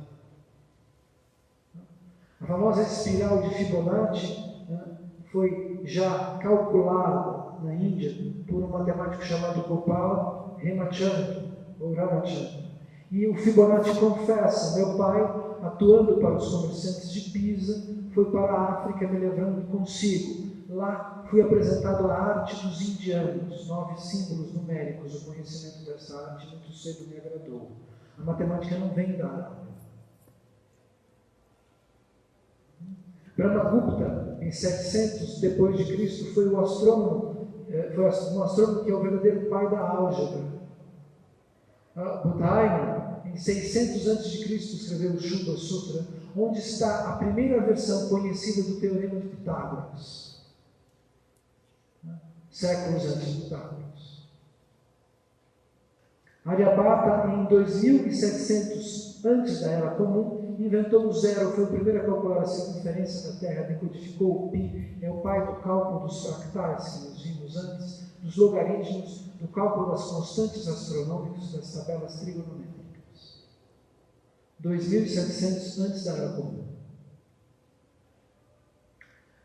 A famosa espiral de Fibonacci foi já calculada na Índia por um matemático chamado Gopal Ramachandran, ou Ramachandran. E o Fibonacci confessa: meu pai, atuando para os comerciantes de Pisa, foi para a África me levando consigo. Lá fui apresentado a arte dos indianos, 9 símbolos numéricos. O conhecimento dessa arte muito cedo me agradou. A matemática não vem da água. Brahmagupta, em 700 depois de Cristo, foi um astrônomo que é o verdadeiro pai da álgebra. Buddhayana, em 600 a.C., escreveu o Shubha Sutra, onde está a primeira versão conhecida do Teorema de Pitágoras. Séculos antes de Pitágoras. Aryabhata, em 2700 antes da Era Comum, inventou o zero, foi o primeiro a calcular a circunferência da Terra, decodificou o pi, é o pai do cálculo dos fractais que nós vimos antes, dos logaritmos, do cálculo das constantes astronômicas, das tabelas trigonométricas. 2700 antes da Era Comum.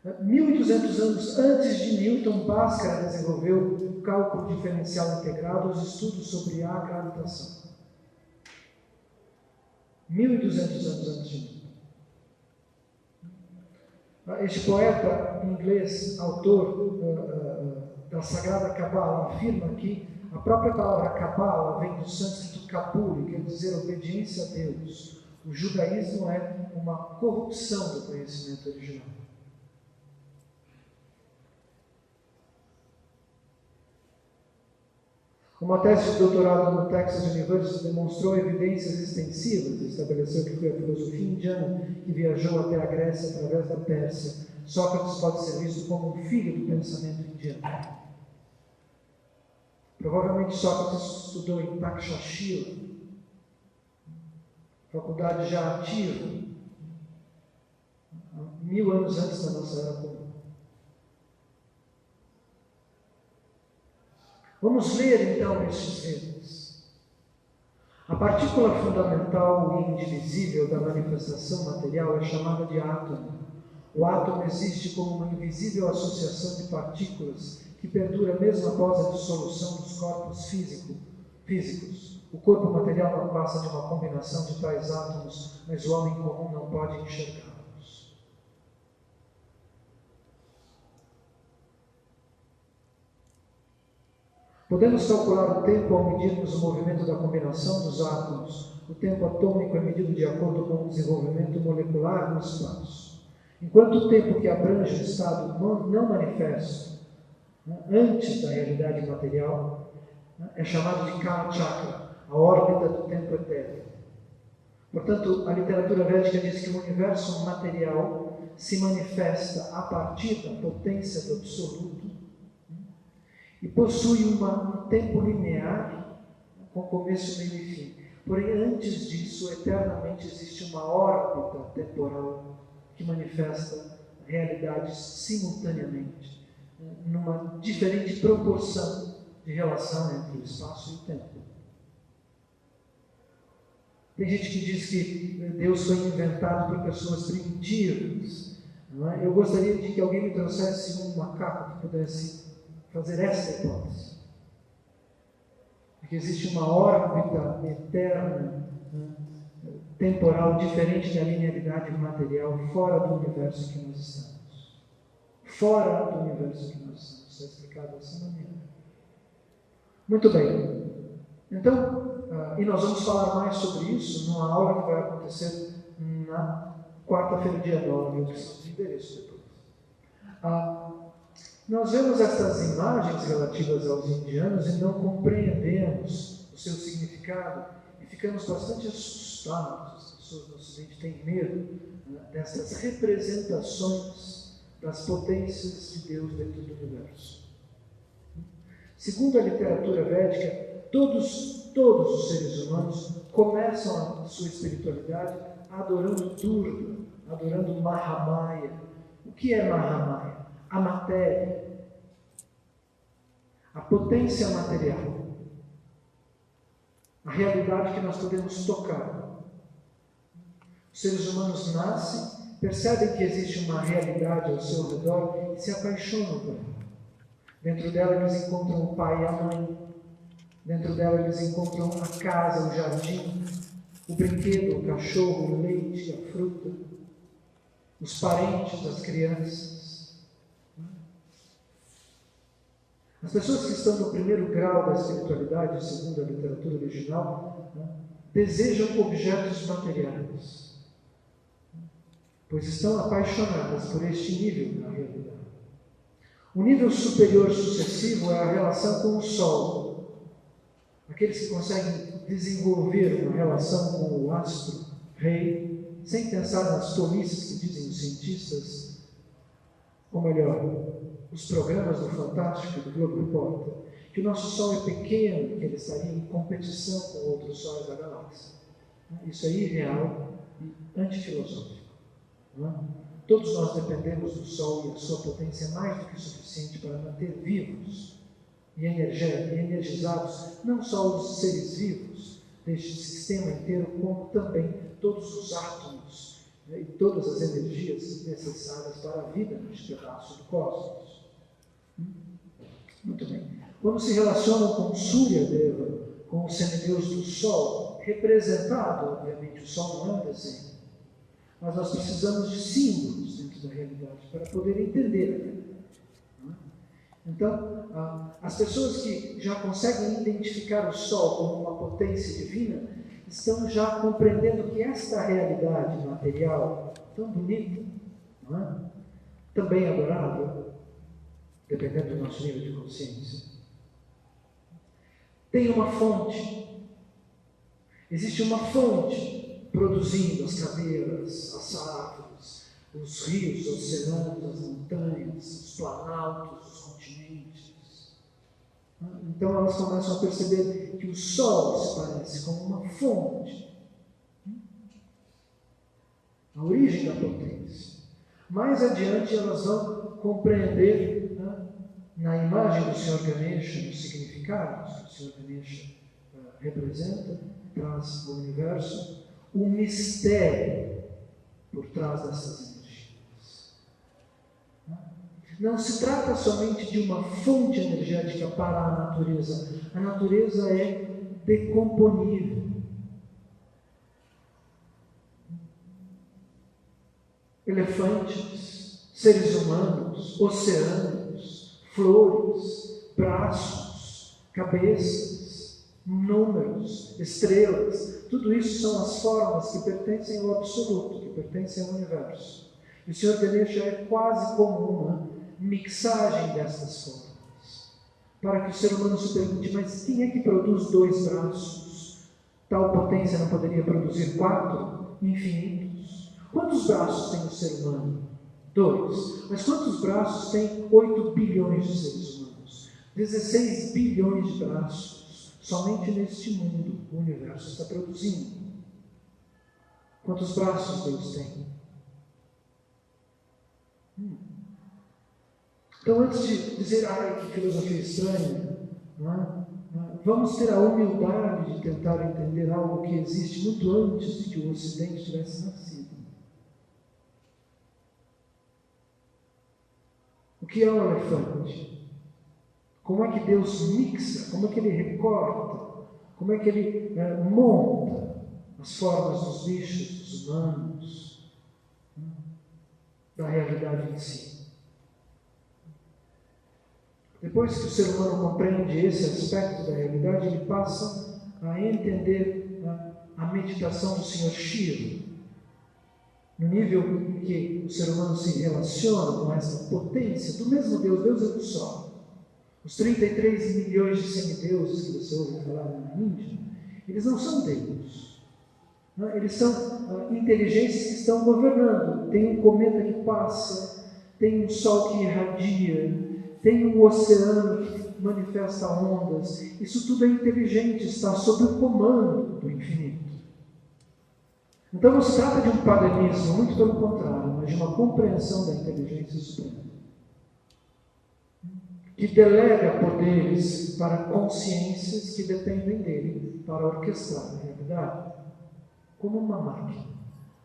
1.200 anos antes de Newton, Bhaskara desenvolveu o cálculo diferencial integrado, os estudos sobre a gravitação. 1.200 anos antes de Newton. Este poeta inglês, autor da Sagrada Cabala, afirma que a própria palavra Cabala vem do sânscrito Kapuri, quer dizer obediência a Deus. O judaísmo é uma corrupção do conhecimento original. Uma tese de doutorado no Texas University demonstrou evidências extensivas, estabeleceu que foi a filosofia indiana que viajou até a Grécia através da Pérsia. Sócrates pode ser visto como um filho do pensamento indiano. Provavelmente Sócrates estudou em Takshashila, faculdade já ativa, 1000 anos antes da nossa Era Comum. Vamos ler então estes Vedas. A partícula fundamental e indivisível da manifestação material é chamada de átomo. O átomo existe como uma invisível associação de partículas que perdura mesmo após a dissolução dos corpos físicos. O corpo material não passa de uma combinação de tais átomos, mas o homem comum não pode enxergá-los. Podemos calcular o tempo ao medirmos o movimento da combinação dos átomos. O tempo atômico é medido de acordo com o desenvolvimento molecular no espaço. Enquanto o tempo que abrange o estado não manifesto, antes da realidade material, é chamado de Kala Chakra, a órbita do tempo eterno. Portanto, a literatura védica diz que o universo material se manifesta a partir da potência do absoluto e possui um tempo linear com começo, meio e fim. Porém, antes disso, eternamente existe uma órbita temporal que manifesta realidades simultaneamente, numa diferente proporção de relação entre o espaço e o tempo. Tem gente que diz que Deus foi inventado por pessoas primitivas. Não é? Eu gostaria de que alguém me trouxesse um macaco que pudesse fazer essa hipótese. Porque existe uma órbita eterna temporal diferente da linearidade material fora do universo em que nós estamos. Fora do universo em que nós estamos. Está explicado dessa maneira. Muito bem. Então, e nós vamos falar mais sobre isso numa aula que vai acontecer na quarta-feira, dia 9. Eu preciso de endereço depois. Nós vemos essas imagens relativas aos indianos e não compreendemos o seu significado e ficamos bastante assustados. As pessoas no Ocidente têm medo dessas representações das potências de Deus dentro do universo. Segundo a literatura védica, todos os seres humanos começam a sua espiritualidade adorando Durga, adorando Mahamaya. O que é Mahamaya? A matéria, a potência material, a realidade que nós podemos tocar. Os seres humanos nascem, percebem que existe uma realidade ao seu redor e se apaixonam por ela. Dentro dela eles encontram o pai e a mãe, dentro dela eles encontram a casa, o jardim, o brinquedo, o cachorro, o leite, a fruta, os parentes, as crianças. As pessoas que estão no primeiro grau da espiritualidade, segundo a literatura original, desejam objetos materiais, pois estão apaixonadas por este nível da realidade. O nível superior sucessivo é a relação com o Sol. Aqueles que conseguem desenvolver uma relação com o astro-rei, sem pensar nas tolices que dizem os cientistas, ou melhor, os programas do Fantástico do Globo Repórter, que o nosso Sol é pequeno, que ele estaria em competição com outros sóis da galáxia. Isso é irreal e antifilosófico. Não é? Todos nós dependemos do Sol e a sua potência é mais do que suficiente para manter vivos e energizados não só os seres vivos deste sistema inteiro, como também todos os átomos e todas as energias necessárias para a vida neste pedaço do cosmos. Muito bem. Quando se relacionam com Surya Deva, com o semideus do Sol, representado, obviamente, o Sol não é um desenho, mas nós precisamos de símbolos dentro da realidade para poder entender aquilo. Então, as pessoas que já conseguem identificar o Sol como uma potência divina, estão já compreendendo que esta realidade material, tão bonita, não é? Também adorável, dependendo do nosso nível de consciência, tem uma fonte. Existe uma fonte produzindo as cadeiras, as árvores, os rios, os oceanos, as montanhas, os planaltos, os continentes. Então elas começam a perceber que o Sol se parece com uma fonte, a origem da potência. Mais adiante elas vão compreender, na imagem do Senhor Ganesha, nos significados que o Senhor Ganesha representa, traz o universo, o mistério por trás dessas energias. Não se trata somente de uma fonte energética para a natureza. A natureza é decomponível. Elefantes, seres humanos, oceanos, flores, braços, cabeças, números, estrelas, tudo isso são as formas que pertencem ao absoluto, que pertencem ao universo. E o Senhor Ganesha é quase como uma mixagem dessas formas, para que o ser humano se pergunte, mas quem é que produz 2 braços? Tal potência não poderia produzir 4? Infinitos. Quantos braços tem o ser humano? 2. Mas quantos braços tem 8 bilhões de seres humanos? 16 bilhões de braços. Somente neste mundo o universo está produzindo. Quantos braços Deus tem? Então, antes de dizer, que filosofia estranha, não é? Vamos ter a humildade de tentar entender algo que existe muito antes de que o Ocidente tivesse nascido. O que é um elefante? Como é que Deus mixa? Como é que Ele recorta? Como é que Ele monta as formas dos bichos, dos humanos, da realidade em si. Depois que o ser humano compreende esse aspecto da realidade, ele passa a entender a meditação do Sr. Shiva, no nível em que o ser humano se relaciona com essa potência do mesmo Deus. Deus é do Sol. Os 33 milhões de semideuses que você ouve falar na Índia, eles não são Deus. Eles são inteligências que estão governando. Tem um cometa que passa, tem um sol que irradia, tem um oceano que manifesta ondas. Isso tudo é inteligente, está sob o comando do infinito. Então não se trata de um paganismo, muito pelo contrário, mas de uma compreensão da inteligência suprema, que delega poderes para consciências que dependem dele para orquestrar a realidade, como uma máquina.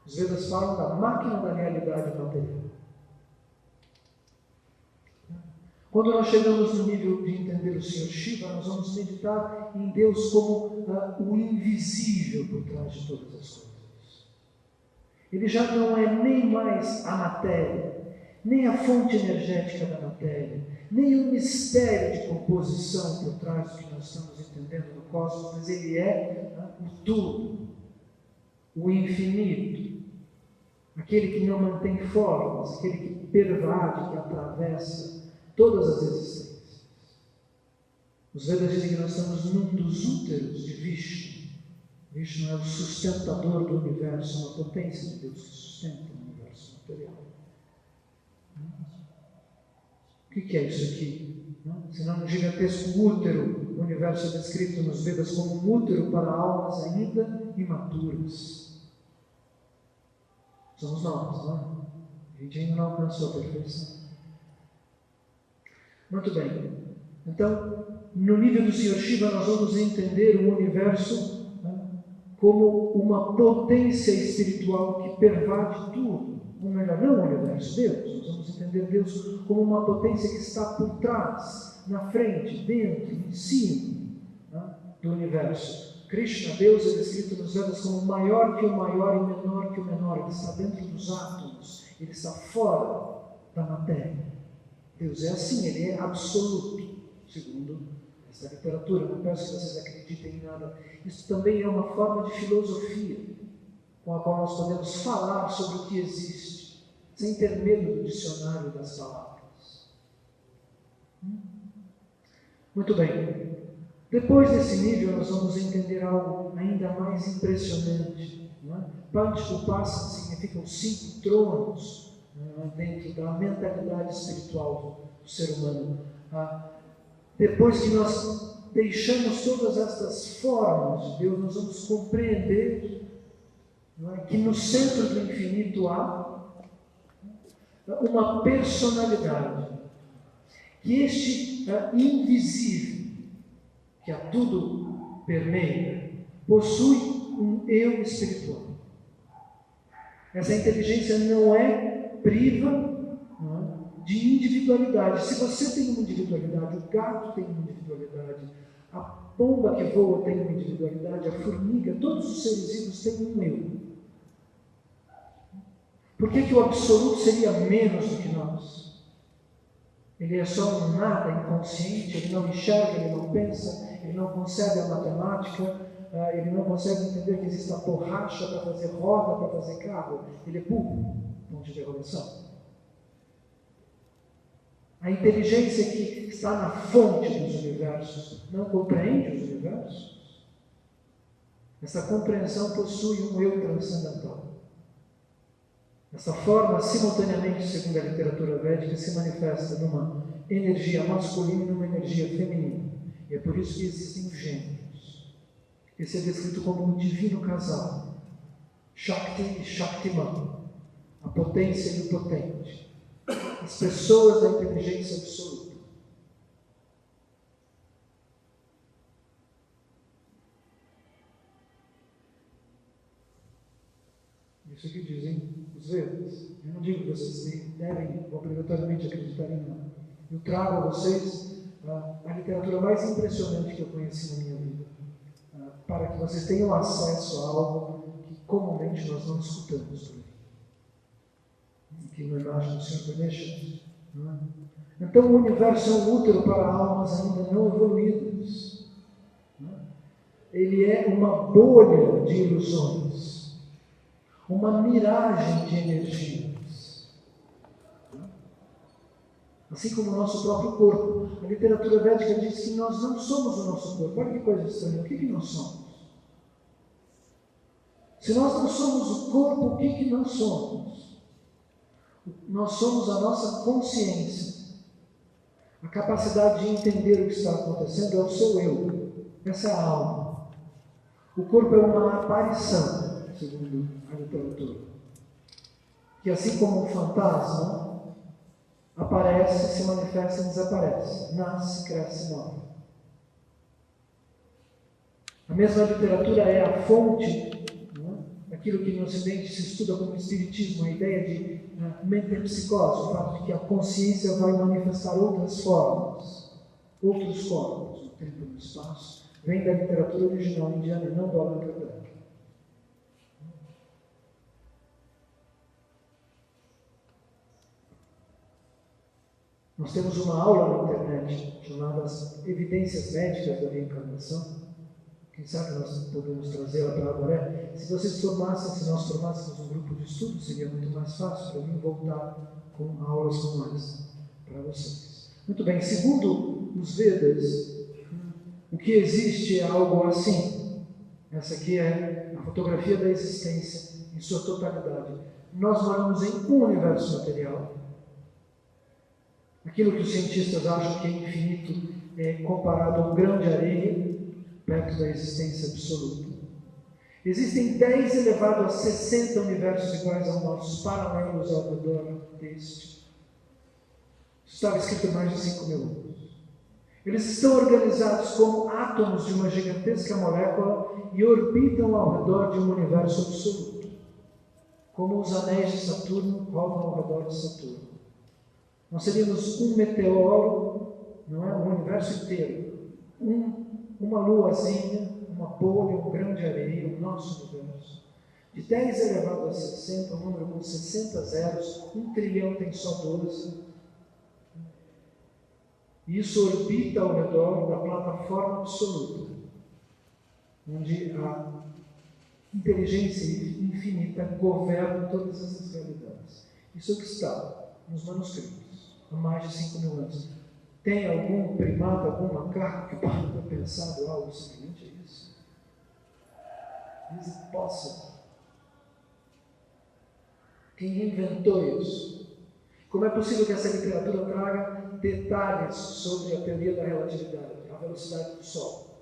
Os Vedas falam da máquina da realidade material. Quando nós chegamos no nível de entender o Sr. Shiva, nós vamos meditar em Deus como o invisível por trás de todas as coisas. Ele já não é nem mais a matéria, nem a fonte energética da matéria, nem o mistério de composição por trás do que nós estamos entendendo no cosmos, mas ele é o tudo, o infinito, aquele que não mantém formas, aquele que pervade, que atravessa todas as existências. Os Vedas dizem que nós estamos num dos úteros de Vishnu. Vishnu é o sustentador do universo, uma potência de Deus que sustenta o universo material. O que é isso aqui? Senão um gigantesco útero. O universo é descrito nos Vedas como um útero para almas ainda imaturas. Somos nós, não é? A gente ainda não alcançou a perfeição. Muito bem. Então, no nível do Sr. Shiva, nós vamos entender o universo como uma potência espiritual que pervade tudo. Ou melhor, não o universo, Deus. Nós vamos entender Deus como uma potência que está por trás, na frente, dentro, em cima do universo. Krishna, Deus, é descrito nos Vedas como maior que o maior e menor que o menor. Ele está dentro dos átomos, ele está fora da matéria. Deus é assim, ele é absoluto, segundo essa literatura. Não peço que vocês acreditem em nada. Isso também é uma forma de filosofia com a qual nós podemos falar sobre o que existe, sem ter medo do dicionário das palavras. Muito bem. Depois desse nível, nós vamos entender algo ainda mais impressionante. Panchupasa significa os 5 tronos dentro da mentalidade espiritual do ser humano. Depois que nós deixamos todas estas formas de Deus, nós vamos compreender que no centro do infinito há uma personalidade, que este invisível, que a tudo permeia, possui um eu espiritual. Essa inteligência não é priva de individualidade. Se você tem uma individualidade, o gato tem uma individualidade, a pomba que voa tem uma individualidade, a formiga, todos os seres vivos têm um eu. Por que o absoluto seria menos do que nós? Ele é só um nada inconsciente, ele não enxerga, ele não pensa, ele não concebe a matemática, ele não consegue entender que existe a borracha para fazer roda, para fazer carro. Ele é burro, ponto de interrogação. A inteligência que está na fonte dos universos não compreende os universos. Essa compreensão possui um eu transcendental. Essa forma, simultaneamente, segundo a literatura védica, se manifesta numa energia masculina e numa energia feminina. E é por isso que existem os gêmeos. Esse é descrito como um divino casal. Shakti e Shaktiman. A potência e o potente. As pessoas da inteligência absoluta. Isso que dizem os Vedas. Eu não digo que vocês devem obrigatoriamente acreditar em nada. Eu trago a vocês a literatura mais impressionante que eu conheci na minha vida, para que vocês tenham acesso a algo comumente nós não escutamos por aí. Aqui na imagem do Sr. Ganesha. Então o universo é um útero para almas ainda não evoluídas. Ele é uma bolha de ilusões, uma miragem de energias. Assim como o nosso próprio corpo. A literatura védica diz que nós não somos o nosso corpo. Olha que coisa estranha. O que nós somos? Se nós não somos o corpo, o que nós somos? Nós somos a nossa consciência. A capacidade de entender o que está acontecendo é o seu eu. Essa é a alma. O corpo é uma aparição, segundo a literatura. Que assim como um fantasma, aparece, se manifesta e desaparece. Nasce, cresce e morre. A mesma literatura é a fonte, aquilo que no Ocidente se estuda como espiritismo, a ideia de metempsicose, o fato de que a consciência vai manifestar outras formas, outros corpos, no tempo e no espaço, vem da literatura original indiana e não do Allan Kardec. Nós temos uma aula na internet chamada Evidências Médicas da Reencarnação. Quem sabe nós podemos trazê-la para agora. Se vocês formassem, se nós formássemos um grupo de estudo, seria muito mais fácil para mim voltar com aulas como essa para vocês. Muito bem, segundo os Vedas, o que existe é algo assim. Essa aqui é a fotografia da existência em sua totalidade. Nós moramos em um universo material. Aquilo que os cientistas acham que é infinito é comparado a um grão de areia, perto da existência absoluta. Existem 10 elevado a 60 universos iguais ao nosso, paralelos ao redor deste. Isso estava escrito há mais de 5.000 anos. Eles estão organizados como átomos de uma gigantesca molécula e orbitam ao redor de um universo absoluto, como os anéis de Saturno rodam ao redor de Saturno. Nós seríamos um meteoro, não é? O universo inteiro. Uma luazinha, uma bolha, um grão de areia, o nosso universo. De 10 elevado a 60, um número com 60 zeros, 1 trilhão tem só 12. E isso orbita ao redor da plataforma absoluta, onde a inteligência infinita governa todas essas realidades. Isso é o que está nos manuscritos, há mais de 5.000 anos. Tem algum primata, algum macaco que pode ter pensado algo semelhante a isso? Is it possible? Quem inventou isso? Como é possível que essa literatura traga detalhes sobre a teoria da relatividade, a velocidade do Sol?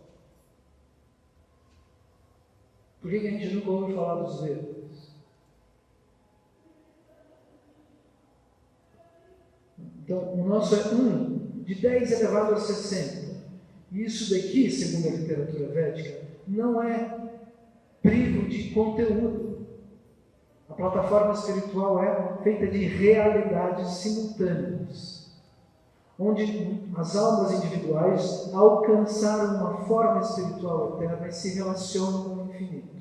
Por que a gente nunca ouve falar dos Vedas? Então, o nosso é 1 de 10 elevado a 60. E isso daqui, segundo a literatura védica, não é privo de conteúdo. A plataforma espiritual é feita de realidades simultâneas, onde as almas individuais alcançaram uma forma espiritual eterna e se relacionam com o infinito.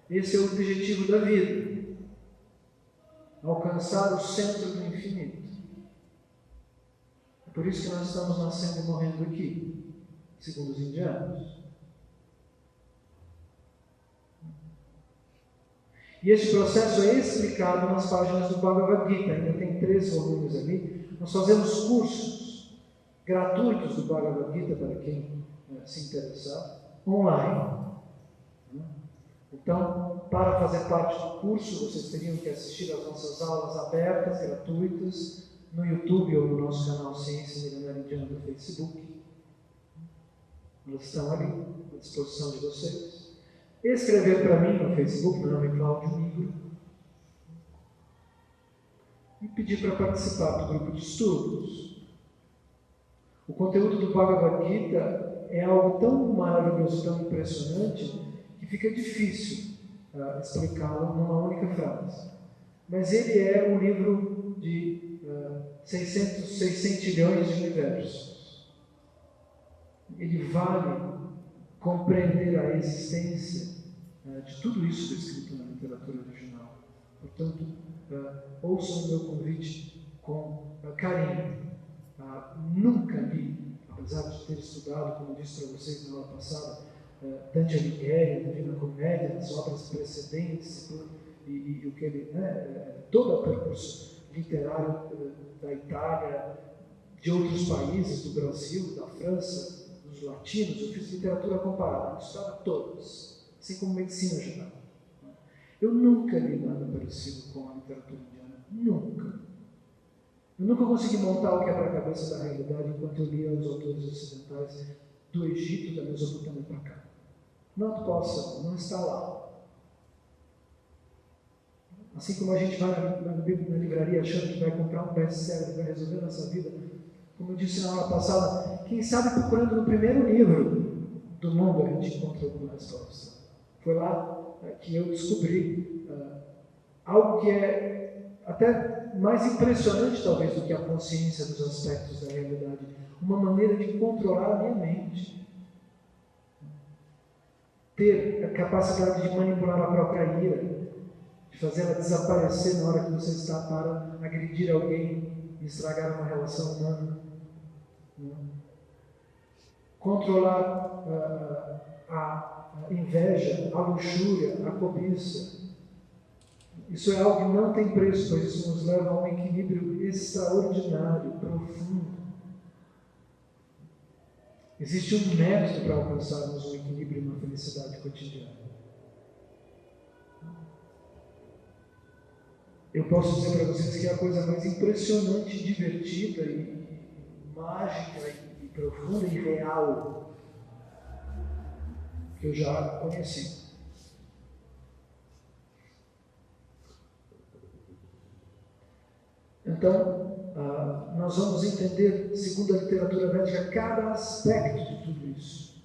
Esse é o objetivo da vida, alcançar o centro do infinito. É por isso que nós estamos nascendo e morrendo aqui, segundo os indianos. E este processo é explicado nas páginas do Bhagavad Gita, ainda tem 3 volumes ali. Nós fazemos cursos gratuitos do Bhagavad Gita para quem se interessar, online. Então, para fazer parte do curso, vocês teriam que assistir às nossas aulas abertas, gratuitas, no YouTube ou no nosso canal Ciência Milenar Indiana do Facebook. Elas estão ali, à disposição de vocês. Escrever para mim no Facebook, meu nome é Cláudio Migro, e pedir para participar do grupo de estudos. O conteúdo do Bhagavad Gita é algo tão maravilhoso, tão impressionante, que fica difícil explicá-lo numa única frase. Mas ele é um livro de 600 milhões de universos. Ele vale compreender a existência de tudo isso descrito na literatura original. Portanto, ouçam o meu convite com carinho. Nunca li, apesar de ter estudado, como disse para vocês na aula passada, Dante Alighieri, a Divina Comédia, as obras precedentes e o que ele, todo o percurso literário da Itália, de outros países, do Brasil, da França, dos latinos. Eu fiz literatura comparada, estudava todas, assim como medicina geral. Eu nunca li nada parecido com a literatura indiana, nunca. Eu nunca consegui montar o quebra-cabeça da realidade enquanto eu lia os autores ocidentais do Egito, da Mesopotâmia para cá. Não possa, não está lá. Assim como a gente vai na livraria achando que vai comprar um best-seller, que vai resolver a nossa vida, como eu disse na aula passada, quem sabe procurando no primeiro livro do mundo a gente encontra alguma resposta. Foi lá que eu descobri algo que é até mais impressionante talvez do que a consciência dos aspectos da realidade, uma maneira de controlar a minha mente. Ter a capacidade de manipular a própria ira, de fazer ela desaparecer na hora que você está para agredir alguém e estragar uma relação humana. Controlar a inveja, a luxúria, a cobiça. Isso é algo que não tem preço, pois isso nos leva a um equilíbrio extraordinário, profundo. Existe um método para alcançarmos um equilíbrio e uma felicidade cotidiana. Eu posso dizer para vocês que é a coisa mais impressionante, divertida e mágica e profunda e real que eu já conheci. Então, nós vamos entender, segundo a literatura védica, cada aspecto de tudo isso.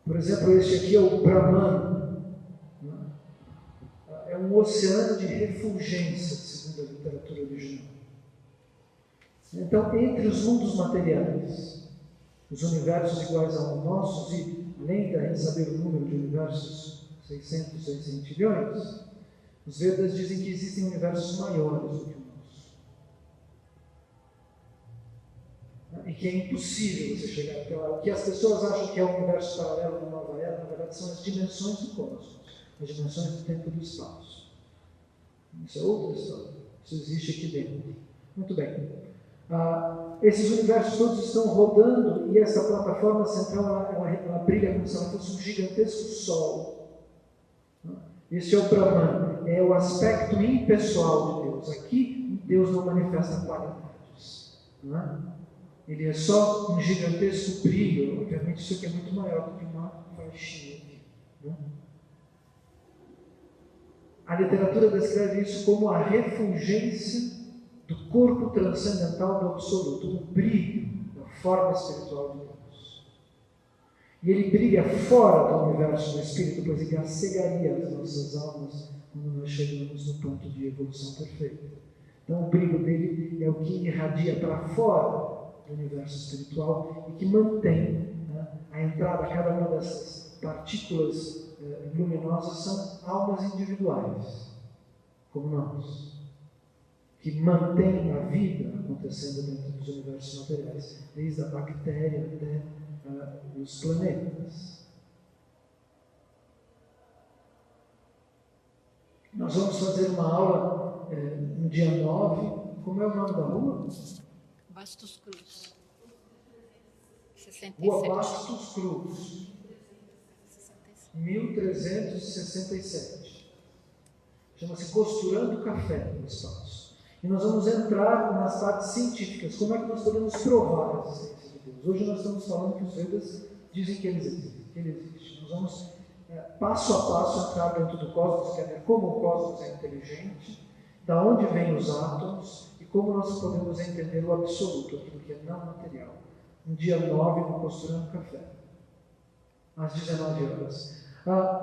Por exemplo, este aqui é o Brahman. É um oceano de refulgência, segundo a literatura original. Então, entre os mundos materiais, os universos iguais aos nossos, e além da gente saber o número de universos, 600, 600 bilhões, os Vedas dizem que existem universos maiores do que o nosso. E que é impossível você chegar até lá. O que as pessoas acham que é o universo paralelo da nova era, na verdade, são as dimensões do cosmos, as dimensões do tempo e do espaço. Isso é outra história. Isso existe aqui dentro. Muito bem. Esses universos todos estão rodando e essa plataforma central ela brilha como se ela fosse um gigantesco sol. Esse é o Brahman, é o aspecto impessoal de Deus. Aqui, Deus não manifesta qualidades. Não é? Ele é só um gigantesco brilho. Obviamente, isso aqui é muito maior do que uma faixinha aqui. Não é? A literatura descreve isso como a refulgência do corpo transcendental do absoluto, o brilho da forma espiritual de Deus. E ele brilha fora do universo do Espírito, pois ele cegaria as nossas almas quando nós chegamos no ponto de evolução perfeita. Então, o brilho dele é o que irradia para fora do universo espiritual e que mantém a entrada, cada uma dessas partículas luminosas são almas individuais, como nós, que mantêm a vida acontecendo dentro dos universos materiais, desde a bactéria até os planetas. Nós vamos fazer uma aula no dia 9. Como é o nome da rua? Bastos Cruz. 67. Rua Bastos Cruz. 1367. Chama-se Costurando Café no espaço. E nós vamos entrar nas partes científicas. Como é que nós podemos provar a existência de Deus? Hoje nós estamos falando que os Vedas dizem que ele existe. Nós vamos, passo a passo, entrar dentro do cosmos, quer dizer, como o cosmos é inteligente, da onde vêm os átomos e como nós podemos entender o absoluto, aquilo que é não material. No dia 9, no Costurando Café, às 19 horas.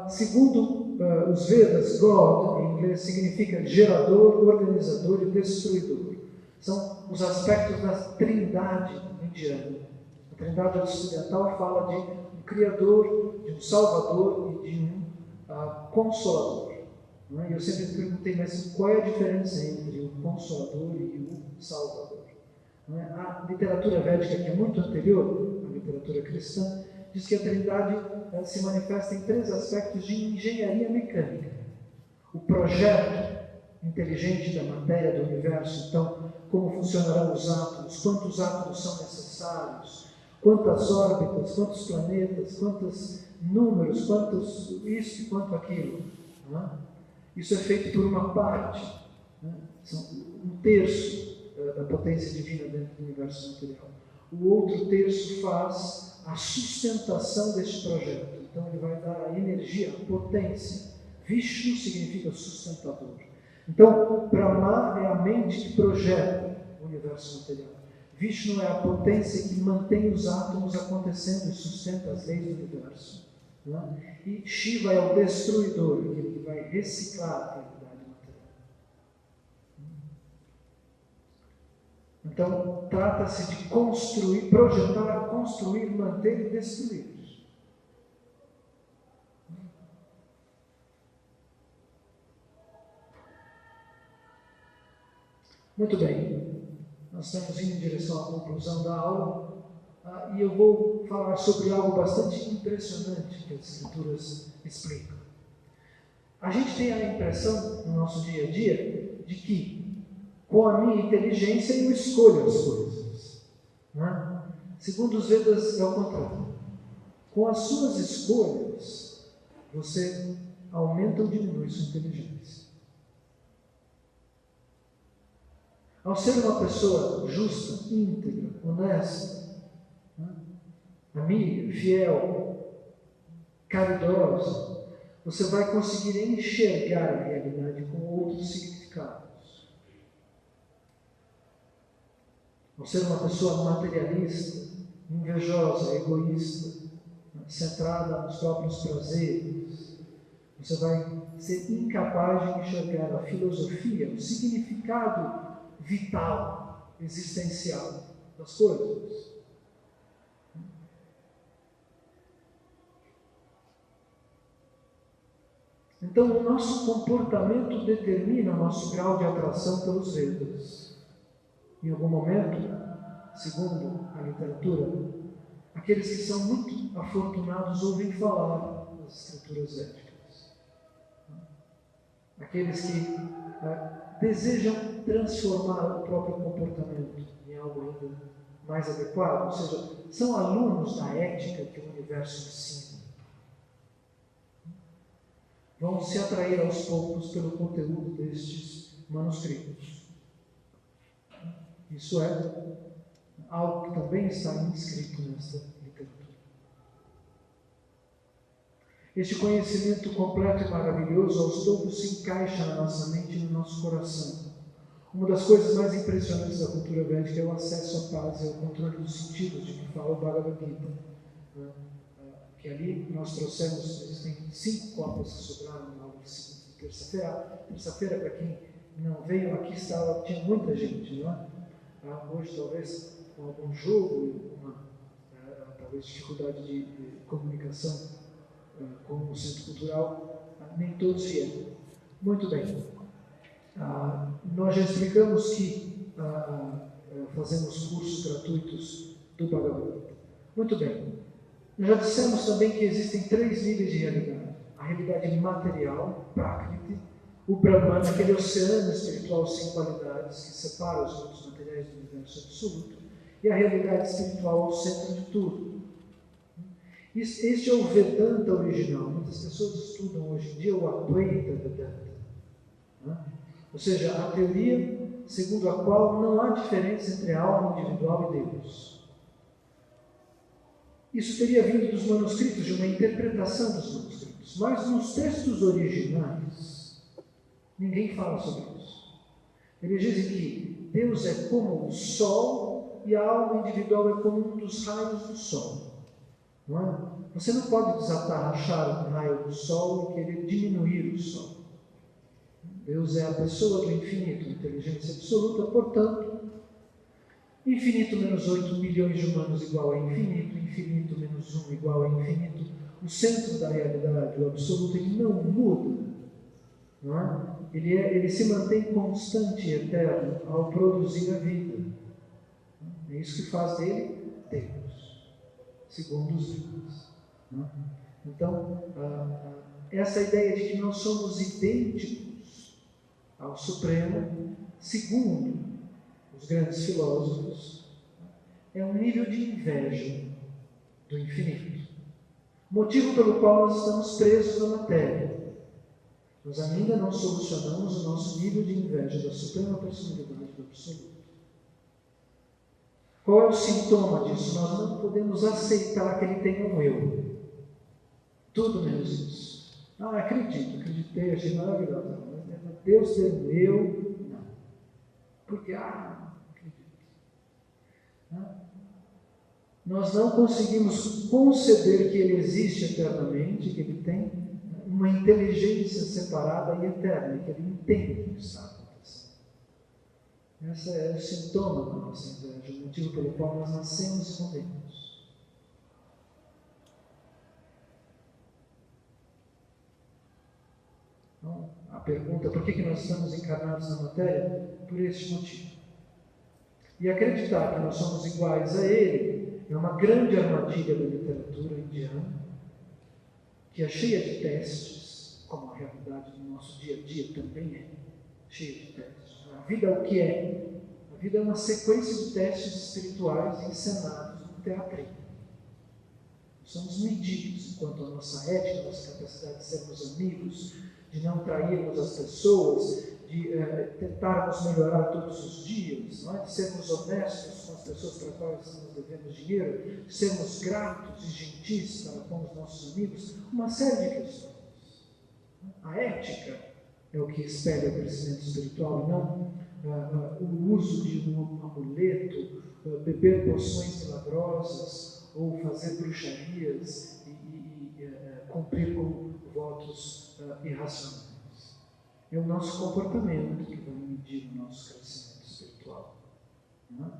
Segundo os Vedas, God, em inglês, significa gerador, organizador e destruidor. São os aspectos da trindade indiana. A trindade ocidental fala de um criador, de um salvador e de um Consolador. Não é? Eu sempre me perguntei, mas qual é a diferença entre o Consolador e o Salvador? Não é? A literatura védica, que é muito anterior à literatura cristã, diz que a Trindade se manifesta em 3 aspectos de engenharia mecânica. O projeto inteligente da matéria do universo, então, como funcionarão os átomos, quantos átomos são necessários, quantas órbitas, quantos planetas, quantos números, quantos isso e quanto aquilo. Não é? Isso é feito por uma parte, né? São 1/3 da potência divina dentro do universo material. O outro terço faz a sustentação deste projeto. Então ele vai dar a energia, a potência. Vishnu significa sustentador. Então, Brahma é a mente que projeta o universo material. Vishnu é a potência que mantém os átomos acontecendo e sustenta as leis do universo. Né? E Shiva é o destruidor, aquele que vai reciclar a realidade material. Então, trata-se de construir, projetar, construir, manter e destruir. Muito bem, nós estamos indo em direção à conclusão da aula e eu vou falar sobre algo bastante impressionante que as Escrituras explicam. A gente tem a impressão, no nosso dia a dia, de que com a minha inteligência eu escolho as coisas. Não é? Segundo os Vedas, é o contrário. Com as suas escolhas, você aumenta ou diminui sua inteligência. Ao ser uma pessoa justa, íntegra, honesta, amiga, fiel, caridosa, você vai conseguir enxergar a realidade com outros significados. Ao ser uma pessoa materialista, invejosa, egoísta, centrada nos próprios prazeres, você vai ser incapaz de enxergar a filosofia, o significado vital, existencial das coisas. Então, o nosso comportamento determina o nosso grau de atração pelos Vedas. Em algum momento, segundo a literatura, aqueles que são muito afortunados ouvem falar das escrituras védicas. Aqueles que desejam transformar o próprio comportamento em algo ainda mais adequado, ou seja, são alunos da ética que o universo ensina. Vão se atrair aos poucos pelo conteúdo destes manuscritos. Isso é algo que também está inscrito nesta literatura. Este conhecimento completo e maravilhoso aos poucos se encaixa na nossa mente e no nosso coração. Uma das coisas mais impressionantes da cultura védica é o acesso à paz e ao controle dos sentidos, de que fala o Bhagavad Gita. Que ali nós trouxemos, existem 5 cópias que sobraram na aula de terça-feira. Terça-feira, para quem não veio, aqui estava, tinha muita gente, não é? Hoje, talvez, com algum jogo, talvez dificuldade de comunicação com o Centro Cultural, nem todos vieram. Muito bem. Nós já explicamos que fazemos cursos gratuitos do Bhagavad Gita. Muito bem. Nós já dissemos também que existem 3 níveis de realidade. A realidade material, Prakriti, o Brahman, aquele oceano espiritual sem qualidades que separa os mundos materiais do universo absoluto, e a realidade espiritual ao centro de tudo. Este é o Vedanta original. Muitas pessoas estudam hoje em dia o Advaita Vedanta. Ou seja, a teoria segundo a qual não há diferença entre a alma individual e Deus. Isso teria vindo dos manuscritos, de uma interpretação dos manuscritos. Mas nos textos originais, ninguém fala sobre isso. Eles dizem que Deus é como o Sol e a alma individual é como um dos raios do Sol. Não é? Você não pode desatarrachar um raio do Sol e querer diminuir o Sol. Deus é a pessoa do infinito, a inteligência absoluta, portanto, infinito menos 8 milhões de humanos igual a infinito, infinito menos 1 igual a infinito, o centro da realidade, o absoluto, ele não muda, não é? Ele se mantém constante e eterno ao produzir a vida. É isso que faz dele Deus, segundo os livros. Então, essa ideia de que nós somos idênticos ao Supremo, segundo os grandes filósofos, é um nível de inveja do infinito. Motivo pelo qual nós estamos presos na matéria. Nós ainda não solucionamos o nosso nível de inveja da Suprema Personalidade do Absoluto. Qual é o sintoma disso? Nós não podemos aceitar que ele tenha um eu. Tudo menos isso. Acreditei, achei maravilhoso. Mas Deus tem um eu? Não. Porque, acredito. Nós não conseguimos conceber que ele existe eternamente, que ele tem uma inteligência separada e eterna, que ele entende o que está acontecendo. Esse é o sintoma da nossa inveja, o motivo pelo qual nós nascemos e morremos. Então, a pergunta, por que nós estamos encarnados na matéria? Por este motivo. E acreditar que nós somos iguais a ele é uma grande armadilha da literatura indiana, que é cheia de testes, como a realidade do nosso dia a dia também é cheia de testes. A vida é o que é? A vida é uma sequência de testes espirituais encenados no teatrinho. Nós somos medidos enquanto a nossa ética, a nossa capacidade de sermos amigos, de não trairmos as pessoas, de tentarmos melhorar todos os dias, não é? De sermos honestos com as pessoas para as quais estamos devendo dinheiro, de sermos gratos e gentis para com os nossos amigos, uma série de questões. A ética é o que espelha o crescimento espiritual, não o uso de um amuleto, beber poções milagrosas ou fazer bruxarias e cumprir com votos irracionais. É o nosso comportamento que vai medir o nosso crescimento espiritual. Não é?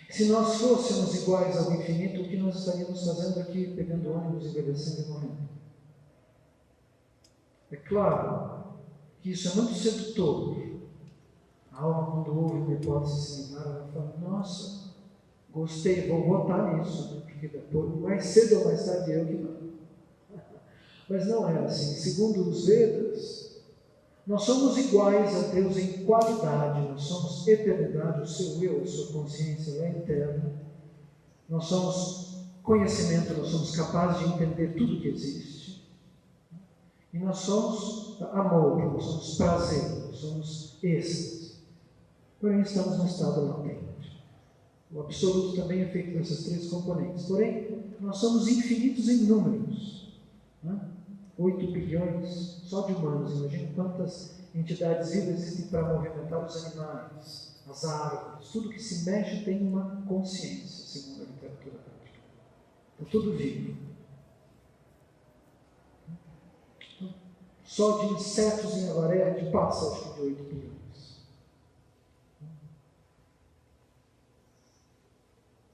Se nós fôssemos iguais ao infinito, o que nós estaríamos fazendo aqui, pegando ônibus, envelhecendo e morrendo? É claro que isso é muito sedutor. A alma, quando ouve uma hipótese similar, ela fala: nossa, gostei, vou votar nisso, porque depois, mais cedo ou mais tarde eu que não. Mas não é assim. Segundo os Vedas, nós somos iguais a Deus em qualidade, nós somos eternidade, o seu eu, a sua consciência é eterna. Nós somos conhecimento, nós somos capazes de entender tudo que existe. E nós somos amor, nós somos prazer, nós somos êxtase. Porém, estamos no estado latente. O absoluto também é feito dessas três componentes. Porém, nós somos infinitos em números. 8 bilhões só de humanos. Imagina quantas entidades vivas existem para movimentar os animais, as árvores. Tudo que se mexe tem uma consciência, segundo a literatura bíblica. Então, tudo vivo. Só de insetos em avaré de passa, acho que de 8 bilhões.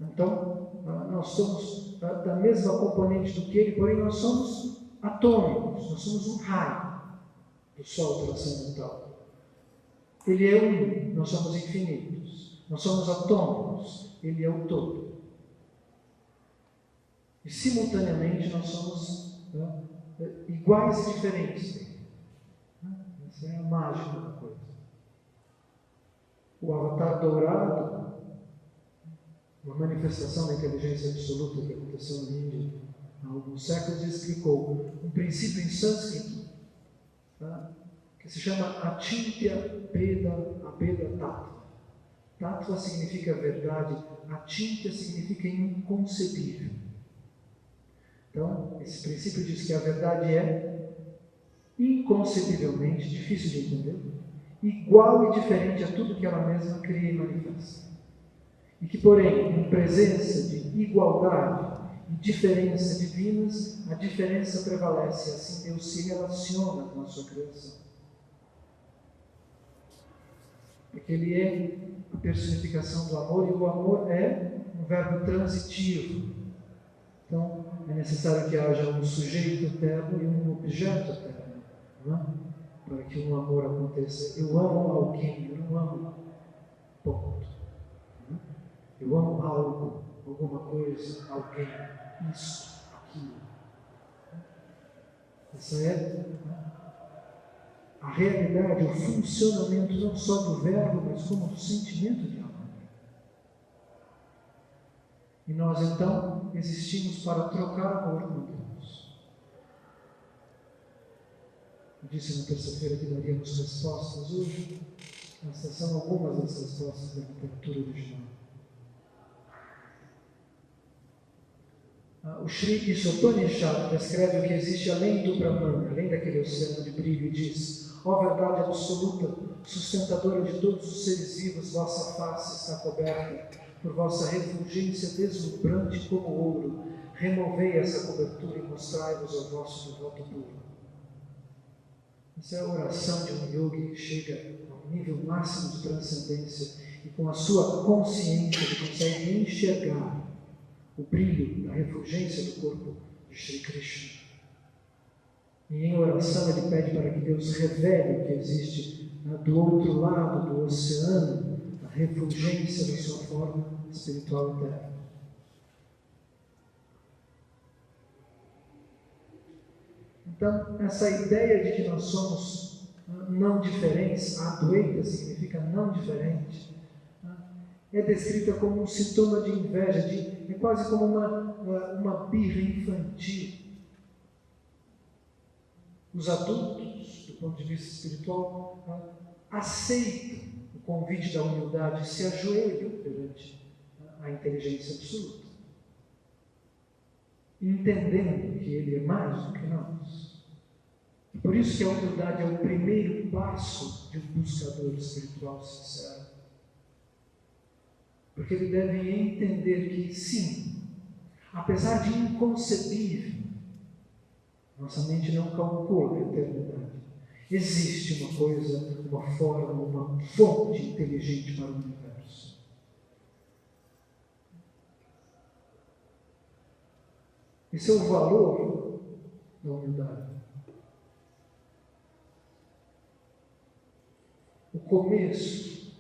Então, nós somos da mesma componente do que ele, porém nós somos atômicos, nós somos um raio do Sol transcendental. Ele é um, nós somos infinitos. Nós somos atômicos, ele é o todo. E simultaneamente nós somos iguais e diferentes dele. Essa é a mágica da coisa. O avatar dourado, uma manifestação da inteligência absoluta que aconteceu na Índia há alguns séculos, explicou um princípio em sânscrito, que se chama Achintya Bheda Abheda Tattva. Tattva significa verdade, Achintya significa inconcebível. Então, esse princípio diz que a verdade é inconcebivelmente difícil de entender, igual e diferente a tudo que ela mesma cria e manifesta. E que, porém, em presença de igualdade e diferença divinas, a diferença prevalece, e assim Deus se relaciona com a sua criação. Porque Ele é a personificação do amor, e o amor é um verbo transitivo. Então, é necessário que haja um sujeito eterno e um objeto eterno, não é? Para que um amor aconteça. Eu amo alguém, eu não amo ponto. Não é? Eu amo algo, alguma coisa, alguém, isso, aquilo. Essa é a realidade, o funcionamento não só do verbo, mas como do sentimento de amor. E nós então existimos para trocar amor com Deus. Eu disse na terça-feira que daríamos respostas hoje. Essas são algumas das respostas da literatura original. O Sri Upanishad descreve o que existe além do Brahman, além daquele oceano de brilho, e diz: ó verdade absoluta, sustentadora de todos os seres vivos, vossa face está coberta por vossa refulgência deslumbrante como ouro. Removei essa cobertura e mostrai-vos ao vosso devoto puro. Essa é a oração de um yogi que chega ao nível máximo de transcendência e com a sua consciência ele consegue enxergar o brilho da refulgência do corpo de Shri Krishna. E em oração ele pede para que Deus revele o que existe do outro lado do oceano, a refulgência da sua forma espiritual eterna. Então, essa ideia de que nós somos não diferentes, Advaita significa não diferente, é descrita como um sintoma de inveja, é quase como uma birra infantil. Os adultos, do ponto de vista espiritual, aceitam o convite da humildade e se ajoelham perante a inteligência absoluta, entendendo que Ele é mais do que nós. Por isso que a humildade é o primeiro passo de um buscador espiritual sincero. Porque ele deve entender que, sim, apesar de inconcebível, nossa mente não calcula a eternidade. Existe uma coisa, uma forma, uma fonte inteligente para o universo. Esse é o valor da humildade. O começo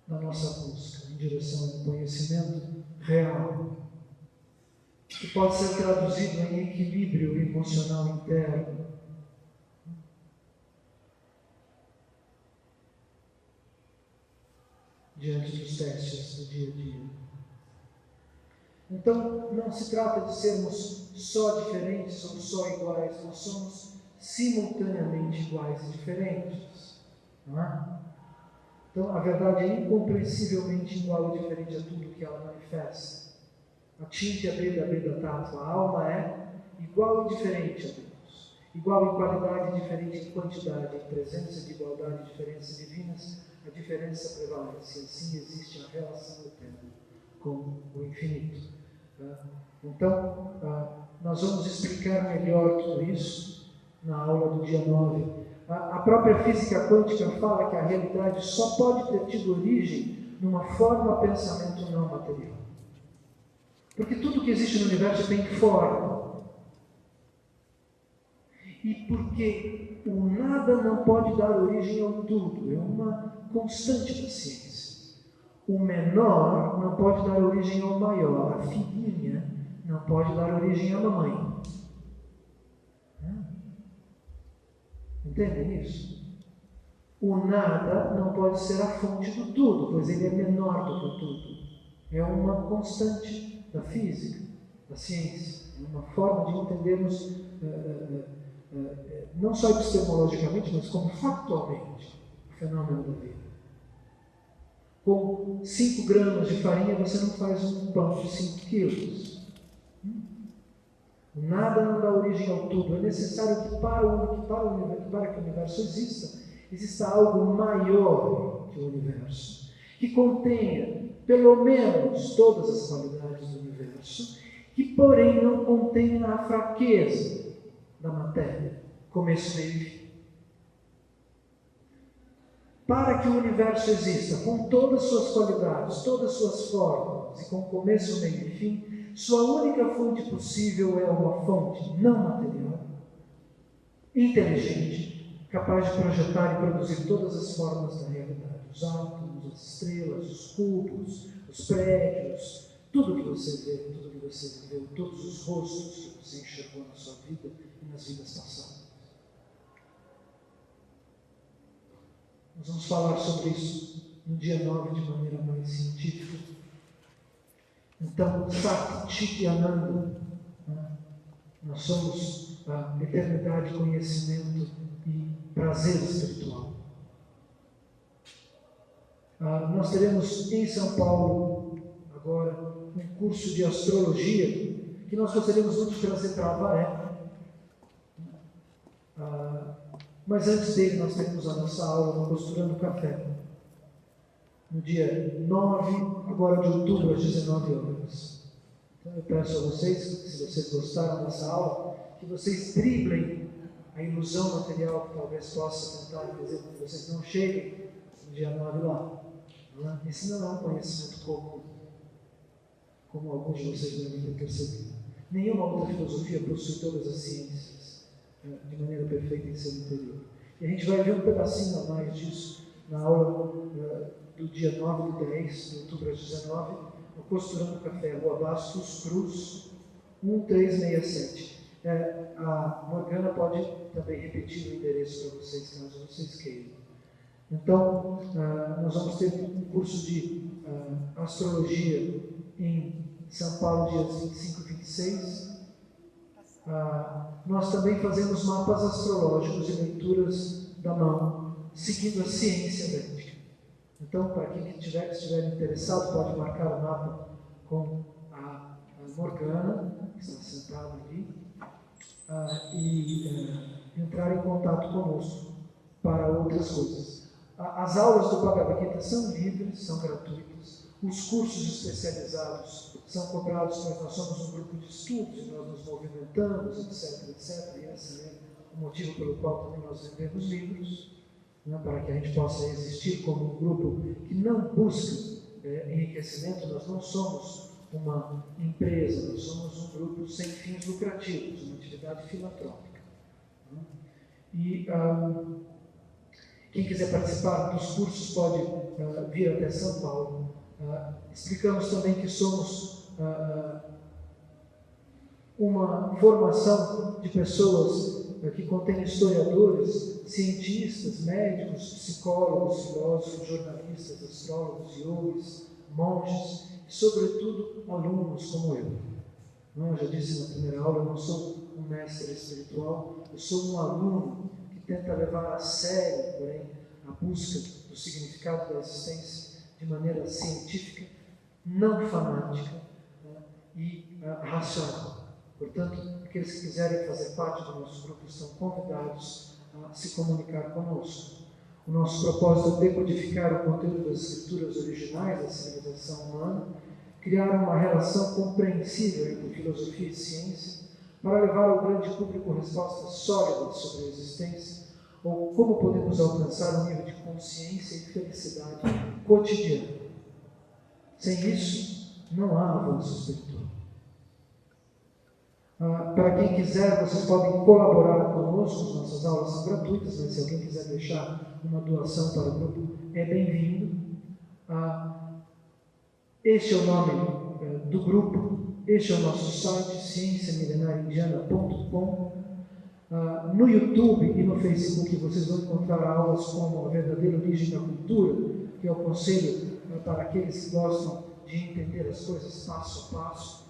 da nossa busca em direção ao conhecimento real, que pode ser traduzido em equilíbrio emocional interno, diante dos testes do dia a dia. Então, não se trata de sermos só diferentes ou só iguais, nós somos simultaneamente iguais e diferentes, não é? Então, a verdade é incompreensivelmente igual e diferente a tudo que ela manifesta. A Chintya Beda Beda Tattva, a alma é igual e diferente a Deus. Igual em qualidade, diferente em quantidade, em presença de igualdade e diferenças divinas, a diferença prevalece. E assim existe a relação eterna com o infinito. Então, nós vamos explicar melhor tudo isso na aula do dia 9. A própria física quântica fala que a realidade só pode ter tido origem numa forma pensamento não material. Porque tudo que existe no universo tem forma. E porque o nada não pode dar origem ao tudo, é uma constante da ciência. O menor não pode dar origem ao maior, a filhinha não pode dar origem à mamãe. Entendem isso? O nada não pode ser a fonte do tudo, pois ele é menor do que o tudo. É uma constante da física, da ciência. É uma forma de entendermos, não só epistemologicamente, mas como factualmente, o fenômeno da vida. Com 5 gramas de farinha, você não faz um pão de 5 quilos. Nada não dá origem ao tudo. É necessário que para que o universo exista algo maior que o universo, que contenha pelo menos todas as qualidades do universo, que porém não contenha a fraqueza da matéria, começo, meio e fim. Para que o universo exista com todas as suas qualidades, todas as suas formas, e com começo, meio e fim, sua única fonte possível é uma fonte não material, inteligente, capaz de projetar e produzir todas as formas da realidade, os átomos, as estrelas, os cubos, os prédios, tudo que você vê, tudo que você viveu, todos os rostos que você enxergou na sua vida e nas vidas passadas. Nós vamos falar sobre isso no dia 9 de maneira mais científica. Então, Sat Chit Ananda, nós somos a eternidade, conhecimento e prazer espiritual. Nós teremos em São Paulo agora um curso de astrologia que nós gostaríamos muito de trazer para Avaré. Mas antes dele nós teremos a nossa aula no Costurando Café, no dia 9 agora de outubro, às 19 horas. Então eu peço a vocês, se vocês gostaram dessa aula, que vocês driblem a ilusão material que talvez possa tentar fazer com que vocês não cheguem no dia 9 lá. Esse não é um conhecimento comum, como alguns de vocês devem ter percebido. Nenhuma outra filosofia possui todas as ciências de maneira perfeita em seu interior. E a gente vai ver um pedacinho a mais disso na aula do dia 9 de 10 de outubro às 19, no Costurando Café, Rua Bastos Cruz, 1367. A Morgana pode também repetir o endereço para vocês, caso vocês queiram. Então, nós vamos ter um curso de astrologia em São Paulo, dias 25 e 26. Nós também fazemos mapas astrológicos e leituras da mão, seguindo a ciência védica. Então, para quem estiver interessado, pode marcar o mapa com a Morgana, que está sentada ali, e entrar em contato conosco para outras coisas. As aulas do Bhagavad Gita são livres, são gratuitas. Os cursos especializados são cobrados, pois nós somos um grupo de estudos e nós nos movimentamos, etc, etc. E esse é o motivo pelo qual também nós vendemos livros, para que a gente possa existir como um grupo que não busca enriquecimento. Nós não somos uma empresa, nós somos um grupo sem fins lucrativos, uma atividade filantrópica. E quem quiser participar dos cursos pode vir até São Paulo. Explicamos também que somos uma formação de pessoas que contém historiadores, cientistas, médicos, psicólogos, filósofos, jornalistas, astrólogos, yogis, monges e, sobretudo, alunos como eu. Eu já disse na primeira aula, eu não sou um mestre espiritual, eu sou um aluno que tenta levar a sério, porém, a busca do significado da existência de maneira científica, não fanática, e racional. Portanto, aqueles que quiserem fazer parte do nosso grupo estão convidados a se comunicar conosco. O nosso propósito é decodificar o conteúdo das escrituras originais da civilização humana, criar uma relação compreensível entre filosofia e ciência, para levar ao grande público respostas sólidas sobre a existência, ou como podemos alcançar um nível de consciência e felicidade cotidiana. Sem isso, não há avanço espiritual. Para quem quiser, vocês podem colaborar conosco, as nossas aulas são gratuitas, mas se alguém quiser deixar uma doação para o grupo, é bem-vindo. Este é o nome do grupo, este é o nosso site, cienciamilenariaindiana.com. No YouTube e no Facebook vocês vão encontrar aulas como A Verdadeira Origem da Cultura, que eu aconselho para aqueles que gostam de entender as coisas passo a passo,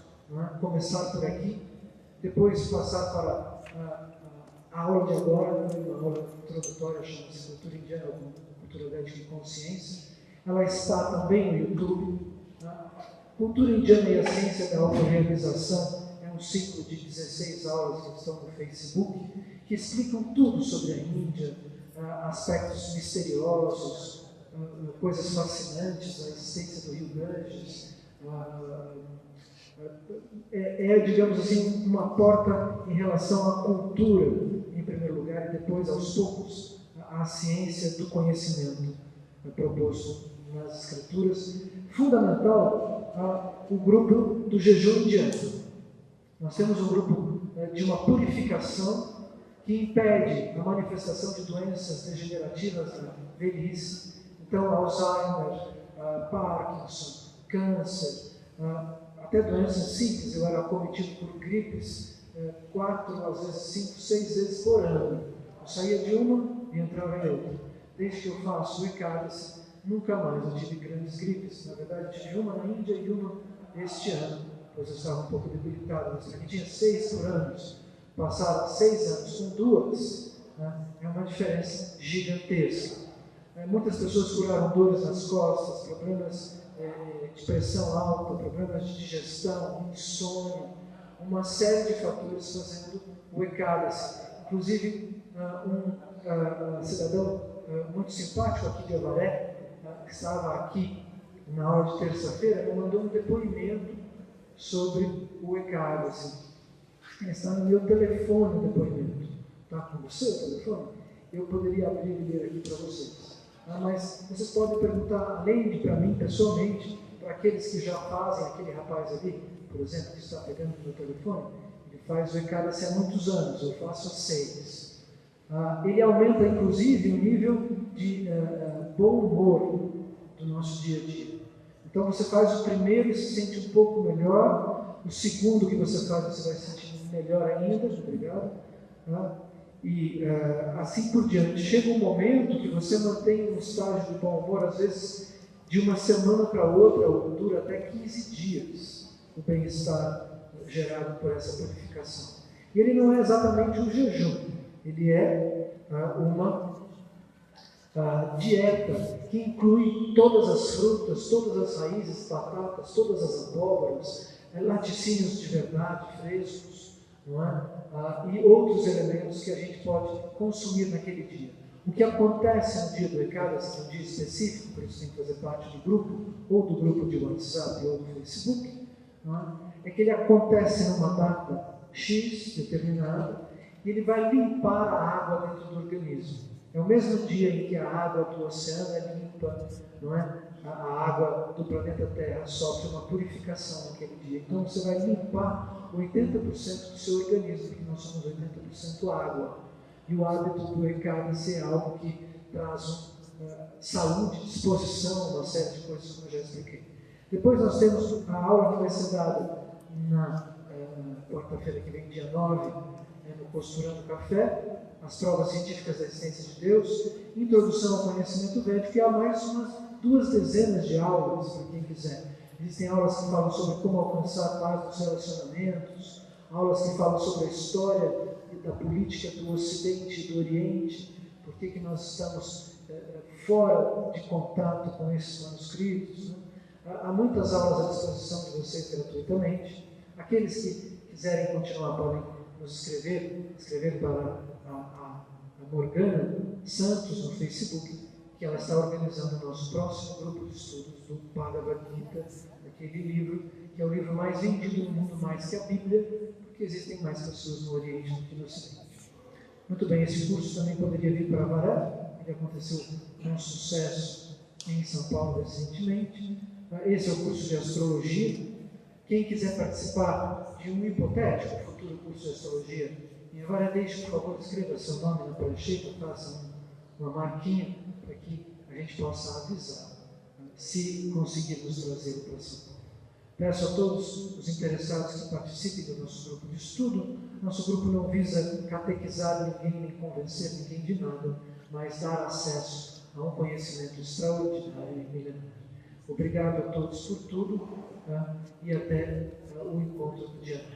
começar por aqui, depois passar para a aula de agora, uma aula introdutória, chama-se Cultura Indiana, Cultura Védica e Consciência. Ela está também no YouTube. Cultura Indiana e a Ciência da Autorrealização é um ciclo de 16 aulas que estão no Facebook, que explicam tudo sobre a Índia, aspectos misteriosos, coisas fascinantes, a existência do Rio Ganges. Digamos assim, uma porta em relação à cultura, em primeiro lugar, e depois, aos poucos, à ciência do conhecimento proposto nas Escrituras. Fundamental o grupo do jejum indiano. Nós temos um grupo de uma purificação que impede a manifestação de doenças degenerativas na velhice. Então, Alzheimer, Parkinson, câncer, até doenças simples. Eu era acometido por gripes 4, às vezes 5, 6 vezes por ano. Eu saía de uma e entrava em outra. Desde que eu faço o Ekadasi, nunca mais eu tive grandes gripes. Na verdade, tive uma na Índia e uma este ano, pois eu estava um pouco debilitado. Mas aqui tinha 6 por ano. Passar 6 anos com 2, é uma diferença gigantesca. Muitas pessoas curaram dores nas costas, problemas de pressão alta, problemas de digestão, insônia, uma série de fatores fazendo o Ekadasi. Inclusive, um cidadão muito simpático aqui de Avaré, que estava aqui na aula de terça-feira, me mandou um depoimento sobre o Ekadasi. Está no meu telefone o depoimento. Está com você o telefone? Eu poderia abrir e ler aqui para vocês. Mas vocês podem perguntar, além de para mim pessoalmente, para aqueles que já fazem, aquele rapaz ali, por exemplo, que está pegando o meu telefone, ele faz o Ekadasi há muitos anos, eu faço há 6. Ele aumenta, inclusive, o nível de bom humor do nosso dia a dia. Então você faz o primeiro e se sente um pouco melhor, o segundo que você faz você vai se sentir melhor ainda, obrigado. E assim por diante. Chega um momento que você mantém um estágio de bom humor, às vezes de uma semana para outra, ou dura até 15 dias, o bem-estar gerado por essa purificação. E ele não é exatamente um jejum, ele é uma dieta que inclui todas as frutas, todas as raízes, batatas, todas as abóboras, laticínios de verdade, frescos, não é? E outros elementos que a gente pode consumir naquele dia. O que acontece no dia do Ekadasi, um dia específico, por isso tem que fazer parte do grupo, ou do grupo de WhatsApp ou do Facebook, não é que ele acontece numa data X determinada e ele vai limpar a água dentro do organismo. É o mesmo dia em que a água do oceano é limpa, não é? A água do planeta Terra sofre uma purificação naquele dia. Então você vai limpar 80% do seu organismo, porque nós somos 80% água. E o hábito do Ekadasi é algo que traz saúde, disposição, uma série de coisas, como eu já expliquei. Depois nós temos a aula que vai ser dada na quarta-feira que vem, dia 9, no Costurando Café, as provas científicas da existência de Deus, introdução ao conhecimento védico, e há mais umas 2 dezenas de aulas, para quem quiser. Existem aulas que falam sobre como alcançar a paz nos relacionamentos, aulas que falam sobre a história da política do Ocidente e do Oriente, por que nós estamos fora de contato com esses manuscritos. Né? Há muitas aulas à disposição de vocês gratuitamente. Aqueles que quiserem continuar podem nos escrever para a Morgana Santos no Facebook, que ela está organizando o nosso próximo grupo de estudos do Bhagavad Gita, aquele livro que é o livro mais vendido no mundo, mais que a Bíblia, porque existem mais pessoas no Oriente do que no Ocidente. Muito bem, esse curso também poderia vir para Avaré, ele aconteceu com sucesso em São Paulo recentemente. Esse é o curso de Astrologia. Quem quiser participar de um hipotético futuro curso de Astrologia em Avaré, deixe, por favor, escreva seu nome na prancheta, faça uma marquinha para que a gente possa avisar, se conseguirmos trazê-lo para São Paulo. Peço a todos os interessados que participem do nosso grupo de estudo. Nosso grupo não visa catequizar ninguém, nem convencer ninguém de nada, mas dar acesso a um conhecimento extraordinário e milenar. Obrigado a todos por tudo, e até o encontro do dia 9.